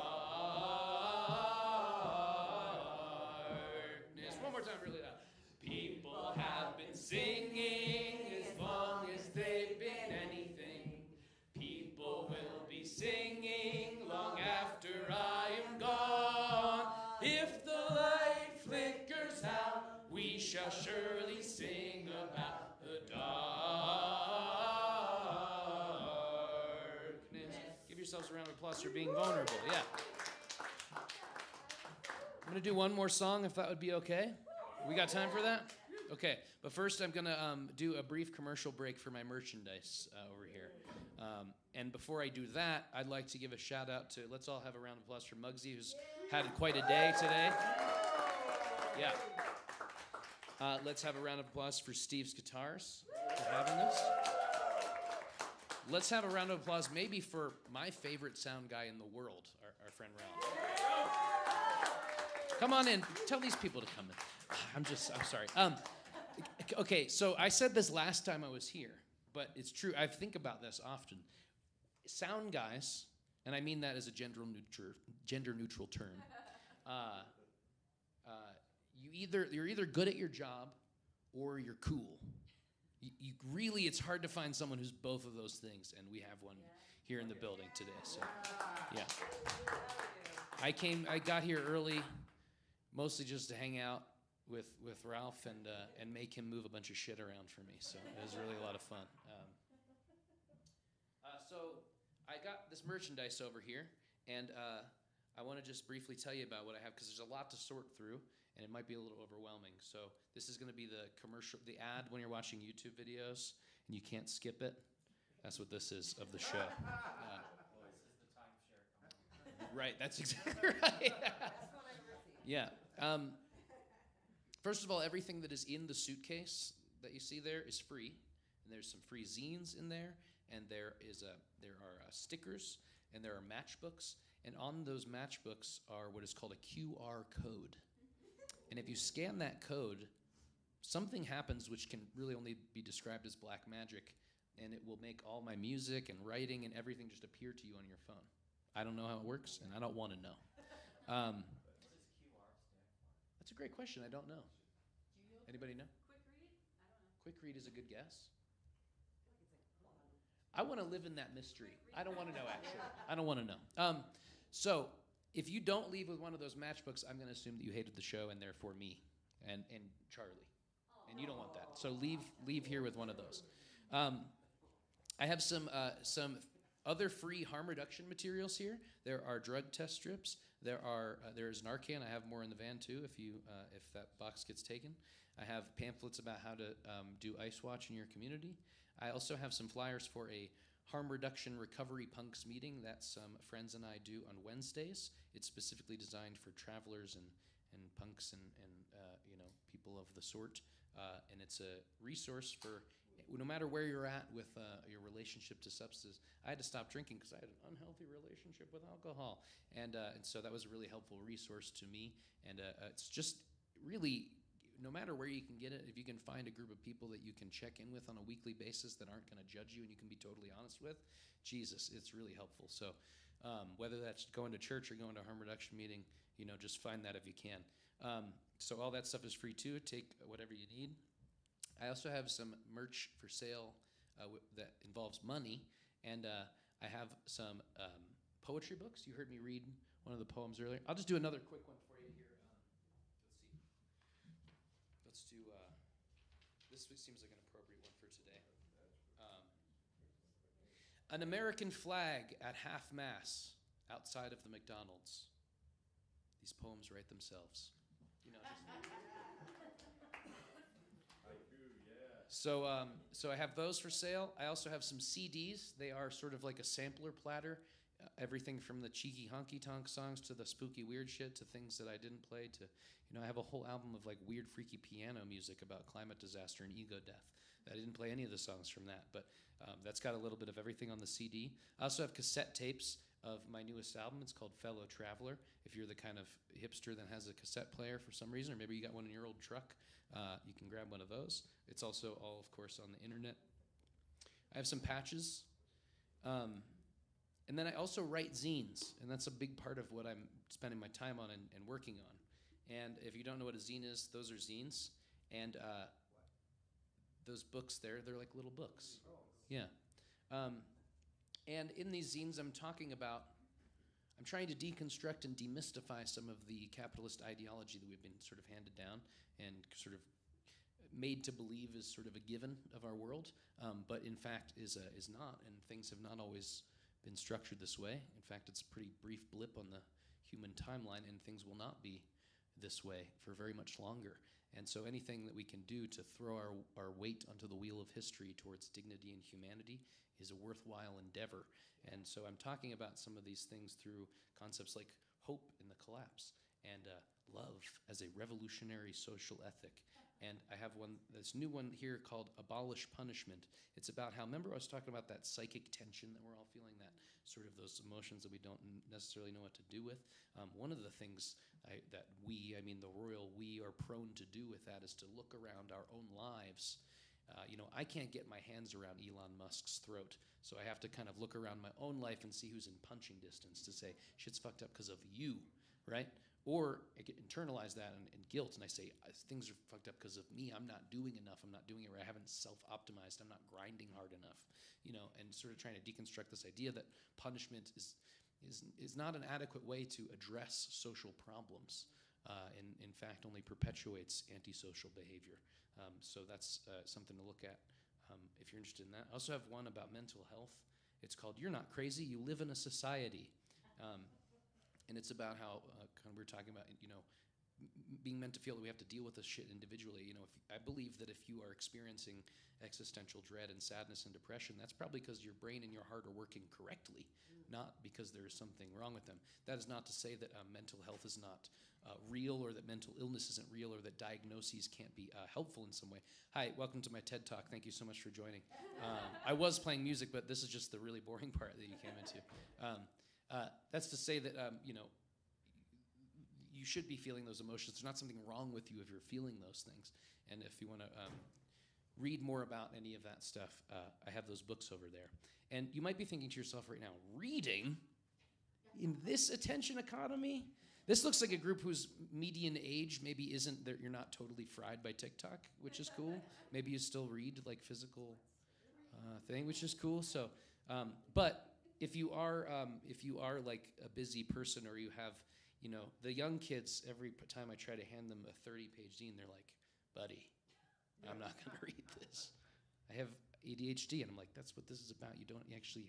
One more time, really loud. People have been singing as long as they've been anything. People will be singing long after I am gone. If the light flickers out, we shall surely sing about the darkness. Give yourselves a round of applause for being vulnerable. Yeah. I'm going to do one more song, if that would be okay. We got time for that? Okay, but first I'm going to do a brief commercial break for my merchandise over here. And before I do that, I'd like to give a shout out to, let's all have a round of applause for Mugsy, who's had quite a day today. Yeah. Let's have a round of applause for Steve's Guitars for having us. Let's have a round of applause maybe for my favorite sound guy in the world, our friend Ralph. Come on in. Tell these people to come in. I'm sorry. Okay, so I said this last time I was here, but it's true. I think about this often. Sound guys, and I mean that as a gender-neutral term, you're either good at your job or you're cool. You really, it's hard to find someone who's both of those things, and we have one here in the building today. So, yeah. I got here early, mostly just to hang out with Ralph and make him move a bunch of shit around for me. So it was really a lot of fun. So I got this merchandise over here, and I want to just briefly tell you about what I have because there's a lot to sort through, and it might be a little overwhelming. So this is going to be the ad when you're watching YouTube videos and you can't skip it. That's what this is of the show. This is the timeshare company. Right, that's exactly right. Yeah. First of all, everything that is in the suitcase that you see there is free, and there's some free zines in there, and there are stickers, and there are matchbooks, and on those matchbooks are what is called a QR code. And if you scan that code, something happens which can really only be described as black magic, and it will make all my music and writing and everything just appear to you on your phone. I don't know how it works, and I don't want to know. What does QR stand for? That's a great question. I don't know. Anybody know? Quick read? I don't know. Quick read is a good guess. I want to live in that mystery. I don't want to know, actually. I don't want to know. So if you don't leave with one of those matchbooks, I'm going to assume that you hated the show and therefore me and Charlie. And you don't want that. So leave here with one of those. I have some other free harm reduction materials here. There are drug test strips. There's Narcan. I have more in the van too if that box gets taken. I have pamphlets about how to do Ice Watch in your community. I also have some flyers for a harm reduction recovery punks meeting that some friends and I do on Wednesdays. It's specifically designed for travelers and punks and people of the sort. And it's a resource for no matter where you're at with your relationship to substances. I had to stop drinking because I had an unhealthy relationship with alcohol. And so that was a really helpful resource to me. And it's just really, no matter where you can get it, if you can find a group of people that you can check in with on a weekly basis that aren't going to judge you and you can be totally honest with, Jesus, it's really helpful. So whether that's going to church or going to a harm reduction meeting, just find that if you can. So all that stuff is free too. Take whatever you need. I also have some merch for sale that involves money, and I have some poetry books. You heard me read one of the poems earlier. I'll just do another quick one for you here. Let's see. This seems like an appropriate one for today. An American flag at half-mast outside of the McDonald's. These poems write themselves. You know, Haiku, yeah. So I have those for sale. I also have some CDs. They are sort of like a sampler platter. Everything from the cheeky honky-tonk songs to the spooky weird shit to things that I didn't play to, I have a whole album of like weird freaky piano music about climate disaster and ego death. I didn't play any of the songs from that, but that's got a little bit of everything on the CD. I also have cassette tapes of my newest album. It's called Fellow Traveler. If you're the kind of hipster that has a cassette player for some reason, or maybe you got one in your old truck, you can grab one of those. It's also all, of course, on the internet. I have some patches. And then I also write zines, and that's a big part of what I'm spending my time on and working on. And if you don't know what a zine is, those are zines. And those books there, they're like little books. Yeah. And in these zines, I'm trying to deconstruct and demystify some of the capitalist ideology that we've been sort of handed down and sort of made to believe is sort of a given of our world, but in fact is not, and things have not always been structured this way. In fact, it's a pretty brief blip on the human timeline, and things will not be this way for very much longer. And so anything that we can do to throw our weight onto the wheel of history towards dignity and humanity is a worthwhile endeavor. And so I'm talking about some of these things through concepts like hope in the collapse and love as a revolutionary social ethic. And I have this new one here called Abolish Punishment. It's about how, remember I was talking about that psychic tension that we're all feeling, that sort of those emotions that we don't necessarily know what to do with. One of the things that the royal we, are prone to do with that is to look around our own lives. I can't get my hands around Elon Musk's throat, so I have to kind of look around my own life and see who's in punching distance to say, shit's fucked up because of you, right? Or I get internalize that and guilt, and I say, things are fucked up because of me. I'm not doing enough. I'm not doing it right. I haven't self-optimized. I'm not grinding hard enough, and sort of trying to deconstruct this idea that punishment is not an adequate way to address social problems. In fact, only perpetuates antisocial behavior. So that's something to look at if you're interested in that. I also have one about mental health. It's called "You're Not Crazy, You Live in a Society." And it's about how kind of we were talking about, being meant to feel that we have to deal with this shit individually. I believe that if you are experiencing existential dread and sadness and depression, that's probably because your brain and your heart are working correctly, not because there is something wrong with them. That is not to say that mental health is not real, or that mental illness isn't real, or that diagnoses can't be helpful in some way. Hi, welcome to my TED Talk. Thank you so much for joining. I was playing music, but this is just the really boring part that you came into. That's to say that, you should be feeling those emotions. There's not something wrong with you if you're feeling those things. And if you want to read more about any of that stuff, I have those books over there. And you might be thinking to yourself right now, reading in this attention economy? This looks like a group whose median age maybe isn't that you're not totally fried by TikTok, which is cool. Maybe you still read like physical thing, which is cool. So, but if you are like a busy person, or you have, the young kids, every time I try to hand them a 30-page zine, they're like, buddy, I'm not going to read this. I have ADHD, and I'm like, that's what this is about. You don't actually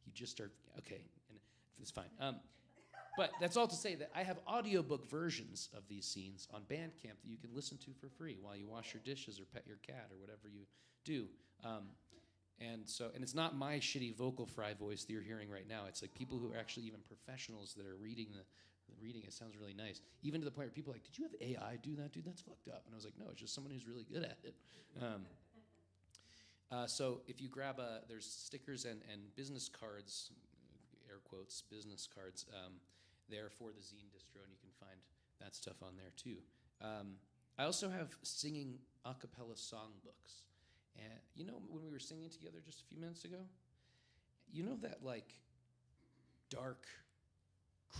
you just start, okay, and it's fine. But that's all to say that I have audiobook versions of these scenes on Bandcamp that you can listen to for free while you wash your dishes or pet your cat or whatever you do. And it's not my shitty vocal fry voice that you're hearing right now. It's like people who are actually even professionals that are reading it. Sounds really nice. Even to the point where people are like, did you have AI do that? Dude, that's fucked up. And I was like, no, it's just someone who's really good at it. So if you grab there's stickers and business cards, air quotes, business cards, there for the zine distro, and you can find that stuff on there too. I also have singing a cappella songbooks. And when we were singing together just a few minutes ago, that like dark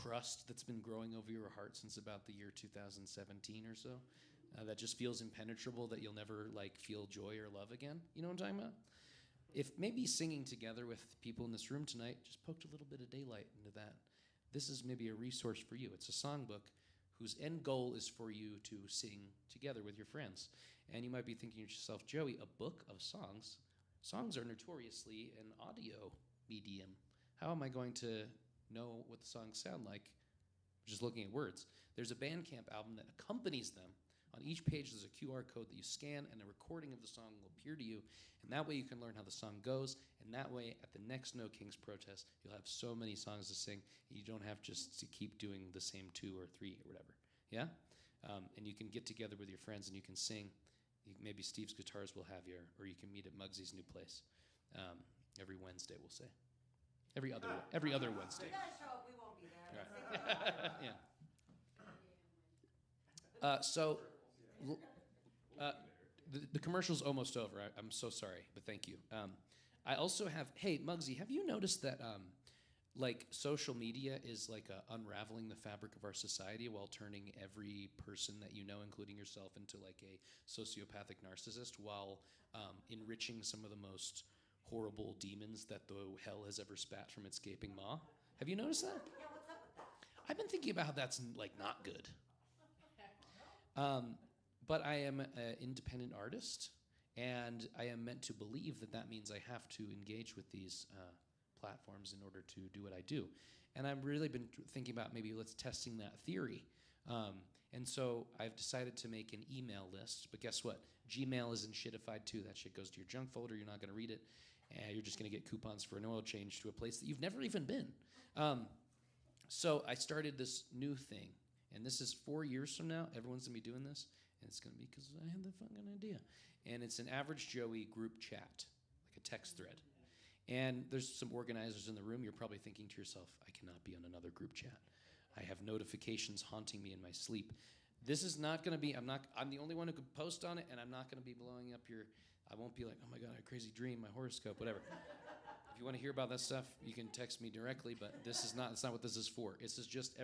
crust that's been growing over your heart since about the year 2017 or so, that just feels impenetrable, that you'll never like feel joy or love again. You know what I'm talking about? if maybe singing together with people in this room tonight just poked a little bit of daylight into that, this is maybe a resource for you. It's a songbook whose end goal is for you to sing together with your friends. And you might be thinking to yourself, Joey, a book of songs? Songs are notoriously an audio medium. How am I going to know what the songs sound like just looking at words? There's a Bandcamp album that accompanies them. On each page, there's a QR code that you scan, and a recording of the song will appear to you. And that way you can learn how the song goes. And that way, at the next No Kings protest, you'll have so many songs to sing, you don't have just to keep doing the same 2 or 3 or whatever. Yeah? And you can get together with your friends and you can sing. Maybe Steve's Guitars will have you, or you can meet at Mugsy's new place. Every Wednesday, we'll say. Every other Wednesday. You gotta show up, we won't be there. Right. Yeah. The commercial's almost over. I'm so sorry, but thank you. I also have, hey, Mugsy, have you noticed that like social media is like unraveling the fabric of our society while turning every person that you know, including yourself, into like a sociopathic narcissist, while enriching some of the most horrible demons that the hell has ever spat from its gaping maw? Have you noticed that? Yeah, what's up with that? I've been thinking about how that's like not good. But I am an independent artist, and I am meant to believe that that means I have to engage with these platforms in order to do what I do. And I've really been thinking about maybe let's testing that theory. And so I've decided to make an email list, but guess what? Gmail isn't shitified too. That shit goes to your junk folder. You're not going to read it. And you're just going to get coupons for an oil change to a place that you've never even been. So I started this new thing. And this is 4 years from now. Everyone's going to be doing this. And it's going to be because I had the fucking idea. And it's an Average Joey group chat, like a text thread. And there's some organizers in the room. You're probably thinking to yourself, I cannot be on another group chat. I have notifications haunting me in my sleep. This is not going to be, I'm the only one who could post on it, and I'm not going to be blowing up your, I won't be like, oh my God, I had a crazy dream, my horoscope, whatever. If you want to hear about that stuff, you can text me directly, but that's not what this is for. This is just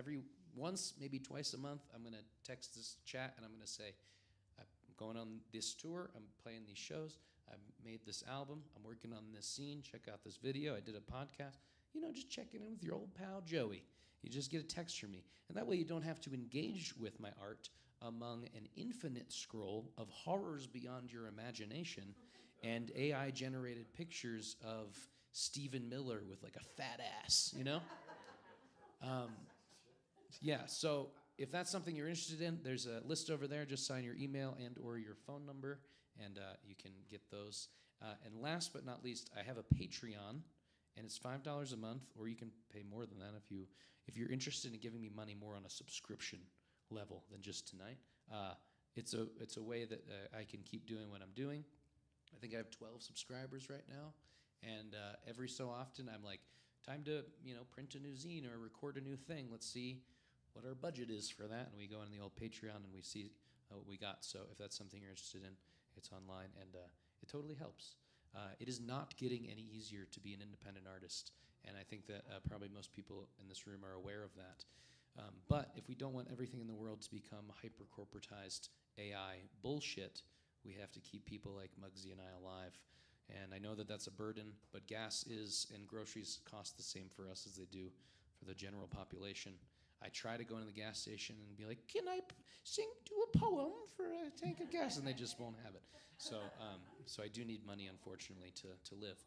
once, maybe twice a month, I'm going to text this chat, and I'm going to say, I'm going on this tour, I'm playing these shows, I've made this album, I'm working on this scene, check out this video, I did a podcast. You know, just checking in with your old pal Joey. You just get a text from me. And that way you don't have to engage with my art among an infinite scroll of horrors beyond your imagination and AI-generated pictures of Stephen Miller with like a fat ass, you know? Yeah, so if that's something you're interested in, there's a list over there. Just sign your email and or your phone number, and you can get those. And last but not least, I have a Patreon, and it's $5 a month, or you can pay more than that if you're interested in giving me money more on a subscription level than just tonight. It's a way that I can keep doing what I'm doing. I think I have 12 subscribers right now, and every so often I'm like, time to print a new zine or record a new thing. Let's see what our budget is for that, and we go on the old Patreon and we see what we got. So if that's something you're interested in, it's online, and it totally helps. It is not getting any easier to be an independent artist, and I think that probably most people in this room are aware of that. But if we don't want everything in the world to become hyper-corporatized AI bullshit, we have to keep people like Mugsy and I alive. And I know that that's a burden, but gas is and groceries cost the same for us as they do for the general population. I try to go into the gas station and be like, can I do a poem for a tank of gas? And they just won't have it. So I do need money, unfortunately, to live.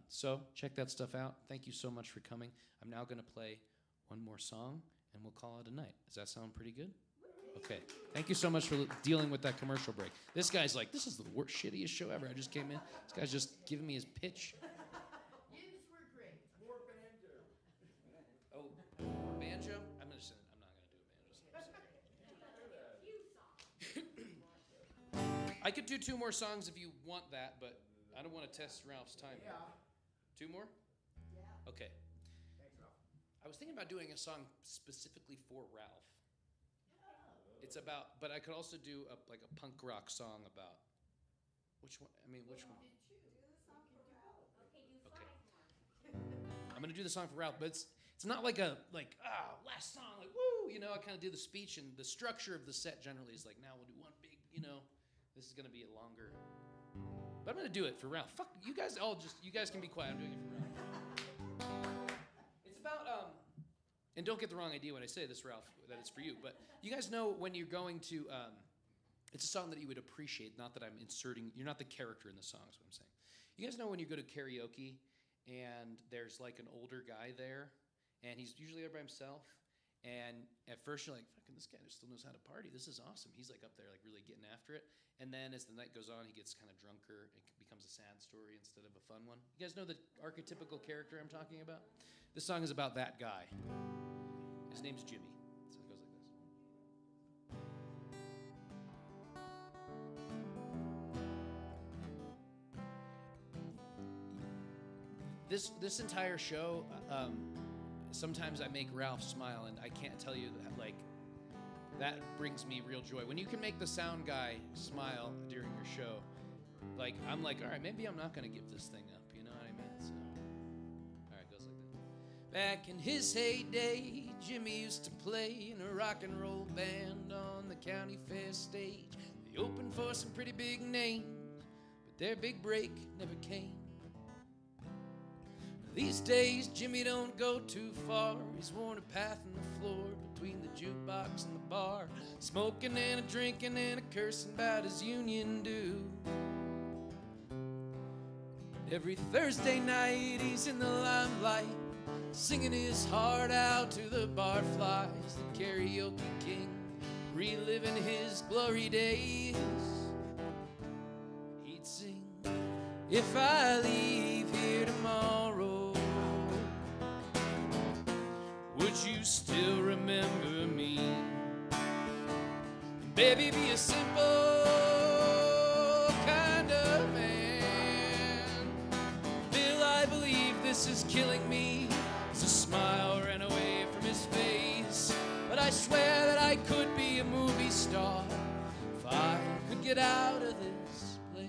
So check that stuff out. Thank you so much for coming. I'm now going to play one more song, and we'll call it a night. Does that sound pretty good? Okay. Thank you so much for dealing with that commercial break. This guy's like, this is the worst, shittiest show ever. I just came in. This guy's just giving me his pitch. Yins were great. More banjo. Oh, banjo? I'm not gonna do a banjo. I could do 2 more songs if you want that, but I don't want to test Ralph's time. Yeah. 2 more? Yeah. Okay. Thanks, Ralph. I was thinking about doing a song specifically for Ralph. It's about, but I could also do a punk rock song about, which one? I mean, which one? Okay. I'm gonna do the song for Ralph, but it's not like last song, like woo, I kind of do the speech, and the structure of the set generally is like, now we'll do one big, this is gonna be a longer But I'm gonna do it for Ralph. Fuck, you guys can be quiet. I'm doing it for Ralph. It's about, and don't get the wrong idea when I say this, Ralph, that it's for you, but you guys know when you're going to, it's a song that you would appreciate, not that I'm inserting, you're not the character in the song is what I'm saying. You guys know when you go to karaoke and there's like an older guy there, and he's usually there by himself, and at first you're like, fucking this guy still knows how to party, this is awesome. He's like up there like really getting after it, and then as the night goes on, he gets kind of drunker, it becomes a sad story instead of a fun one. You guys know the archetypical character I'm talking about? This song is about that guy. His name's Jimmy. So it goes like this. This entire show, sometimes I make Ralph smile, and I can't tell you that, like, that brings me real joy. When you can make the sound guy smile during your show, like, I'm like, all right, maybe I'm not gonna give this thing up, you know what I mean? So, all right, it goes like that. Back in his heyday, Jimmy used to play in a rock and roll band on the county fair stage. They opened for some pretty big names, but their big break never came. These days, Jimmy don't go too far. He's worn a path in the floor between the jukebox and the bar, smoking and a drinking and a cursing about his union due. Every Thursday night, he's in the limelight, singing his heart out to the barflies, the karaoke king, reliving his glory days. He'd sing, if I leave here tomorrow, would you still remember me? Baby, be a simple kind of man. Bill, I believe this is killing me. As a smile ran away from his face, but I swear that I could be a movie star if I could get out of this place.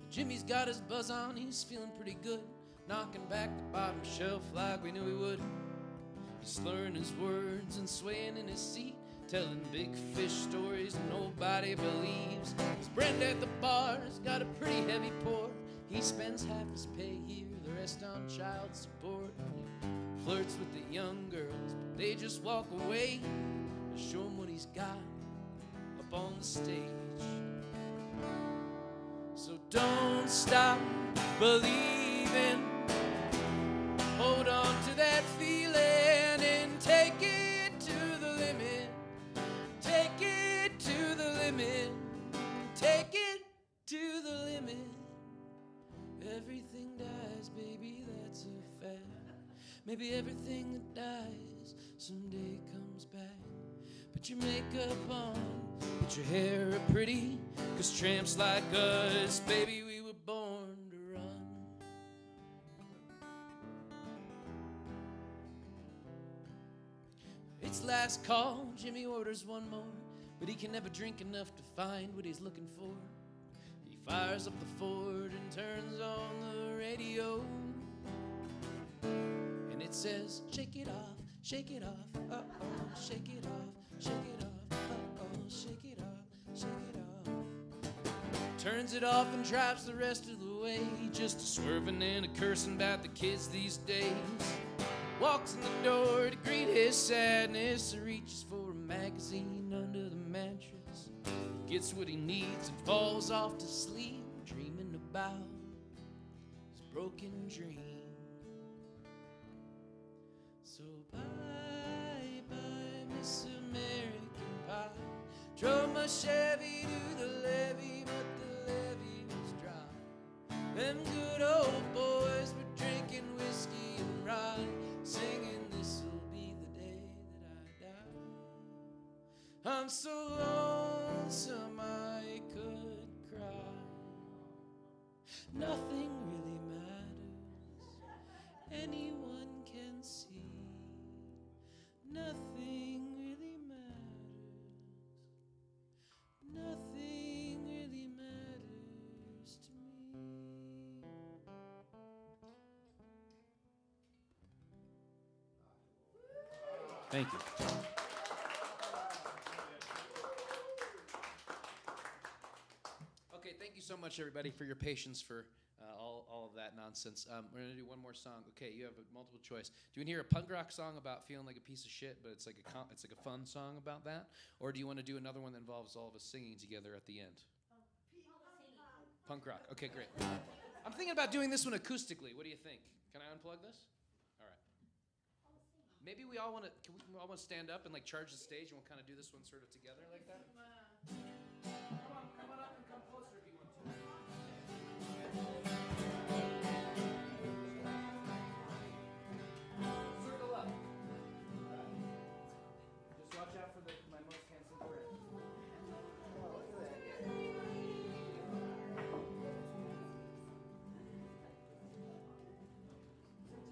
Jimmy's got his buzz on, he's feeling pretty good, knocking back the bottom shelf like we knew he would. He's slurring his words and swaying in his seat, telling big fish stories that nobody believes. His friend at the bar's got a pretty heavy pour. He spends half his pay here, the rest on child support. He flirts with the young girls, but they just walk away to show him what he's got up on the stage. So don't stop believing. Hold on to that feeling and take it to the limit. Take it to the limit. Take it to the limit. Everything dies, baby, that's a fact. Maybe everything that dies someday comes back. Put your makeup on, put your hair up pretty, 'cause tramps like us, baby, we were born to run. It's last call, Jimmy orders one more, but he can never drink enough to find what he's looking for. He fires up the Ford and turns on the radio, and it says, shake it off, uh-oh, shake it off. Shake it off, uh-oh, shake it off, shake it off. Turns it off and drives the rest of the way, just a swerving and a cursing about the kids these days. Walks in the door to greet his sadness, reaches for a magazine under the mattress, gets what he needs and falls off to sleep, dreaming about his broken dream. So bye-bye, Miss American Pie. Drove my Chevy to the levee, but the levee was dry. Them good old boys were drinking whiskey and rye, singing this'll be the day that I die. I'm so lonesome I could cry. Nothing really matters, anyone can see. Nothing really matters. Nothing really matters to me. Thank you. so much, everybody, for your patience for all of that nonsense. We're going to do one more song. Okay, you have a multiple choice. Do you want to hear a punk rock song about feeling like a piece of shit, but it's like a fun song about that? Or do you want to do another one that involves all of us singing together at the end? Punk rock. Okay, great. I'm thinking about doing this one acoustically. What do you think? Can I unplug this? All right. Maybe we all want to. Can we all want to stand up and like charge the stage, and we'll kind of do this one sort of together like that? Come on up and come closer if you want to. Circle up. Just watch out for my most handsome friend. Oh, look at that.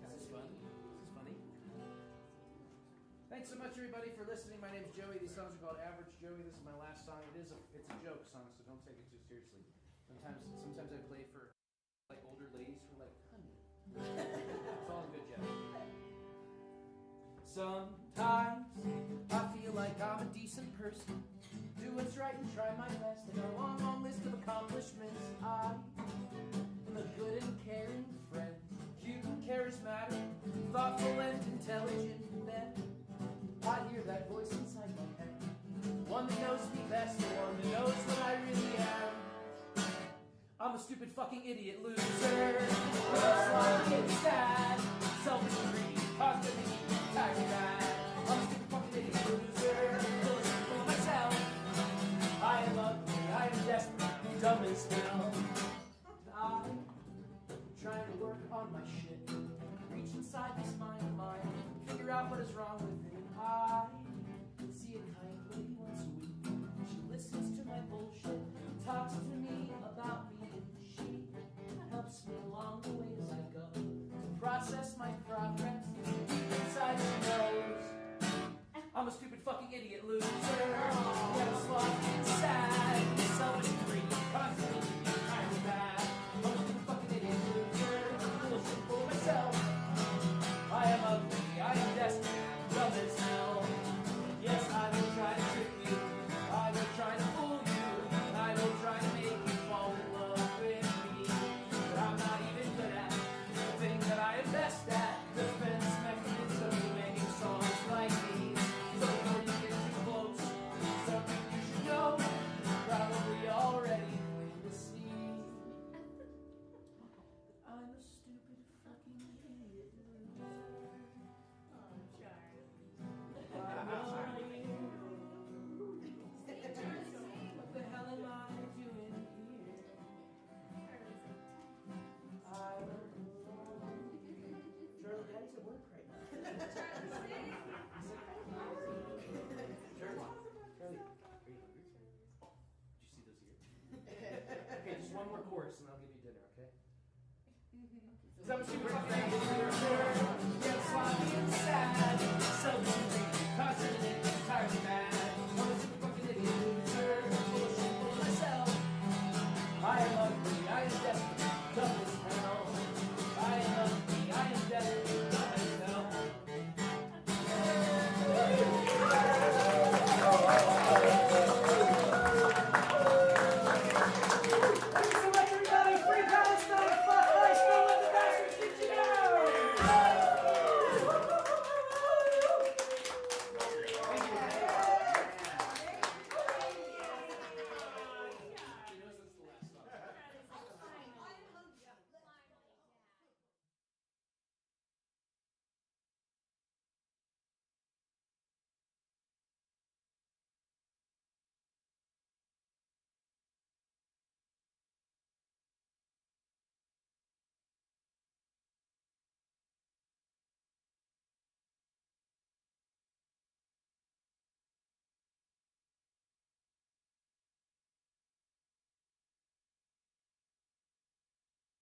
This is fun. This is funny. Thanks so much, everybody, for listening. My name's Joey. These songs are called Average Joey. This is my last song. It's a joke song, so don't take it too seriously. Sometimes I play for like older ladies who are like, honey. It's all good, Jeff. Sometimes I feel like I'm a decent person. Do what's right and try my best. I got a long, long list of accomplishments. I am a good and caring friend, cute and charismatic, thoughtful and intelligent. Then I hear that voice inside my head, one that knows me best, the one that knows what I really am. I'm a stupid fucking idiot loser, looks like it's sad, selfish and greedy, constantly tired of that. I'm a stupid fucking idiot loser, full of myself. I am ugly, I am desperate, dumb as hell. I'm trying to work on my shit, reach inside this mind of mine, figure out what is wrong with it. I see a kind lady once a week. She listens to my bullshit, talks to me about me, and she helps me along the way as I go to process my progress. Deep inside she knows I'm a stupid fucking idiot loser. Never sloppy and sad, selfish and greedy, constantly kind of bad. I'm a stupid fucking idiot loser, bullshit for myself. I am ugly, I am desperate, dumb as hell. Yes, I will try to trick you, I will try to fool you, I will try to make you fall in love with me. But I'm not even good at the thing that I am best at, defense mechanism, making songs like these. So before you get too close, something you should know, probably already plain to see. I'm a stupid fucking idiot loser. What the hell am I doing here? Charlie, Daddy's at work right now. Charlie, are you hungry? Did you see those ears? Okay, just one more chorus and I'll give you dinner, okay? Is that what you were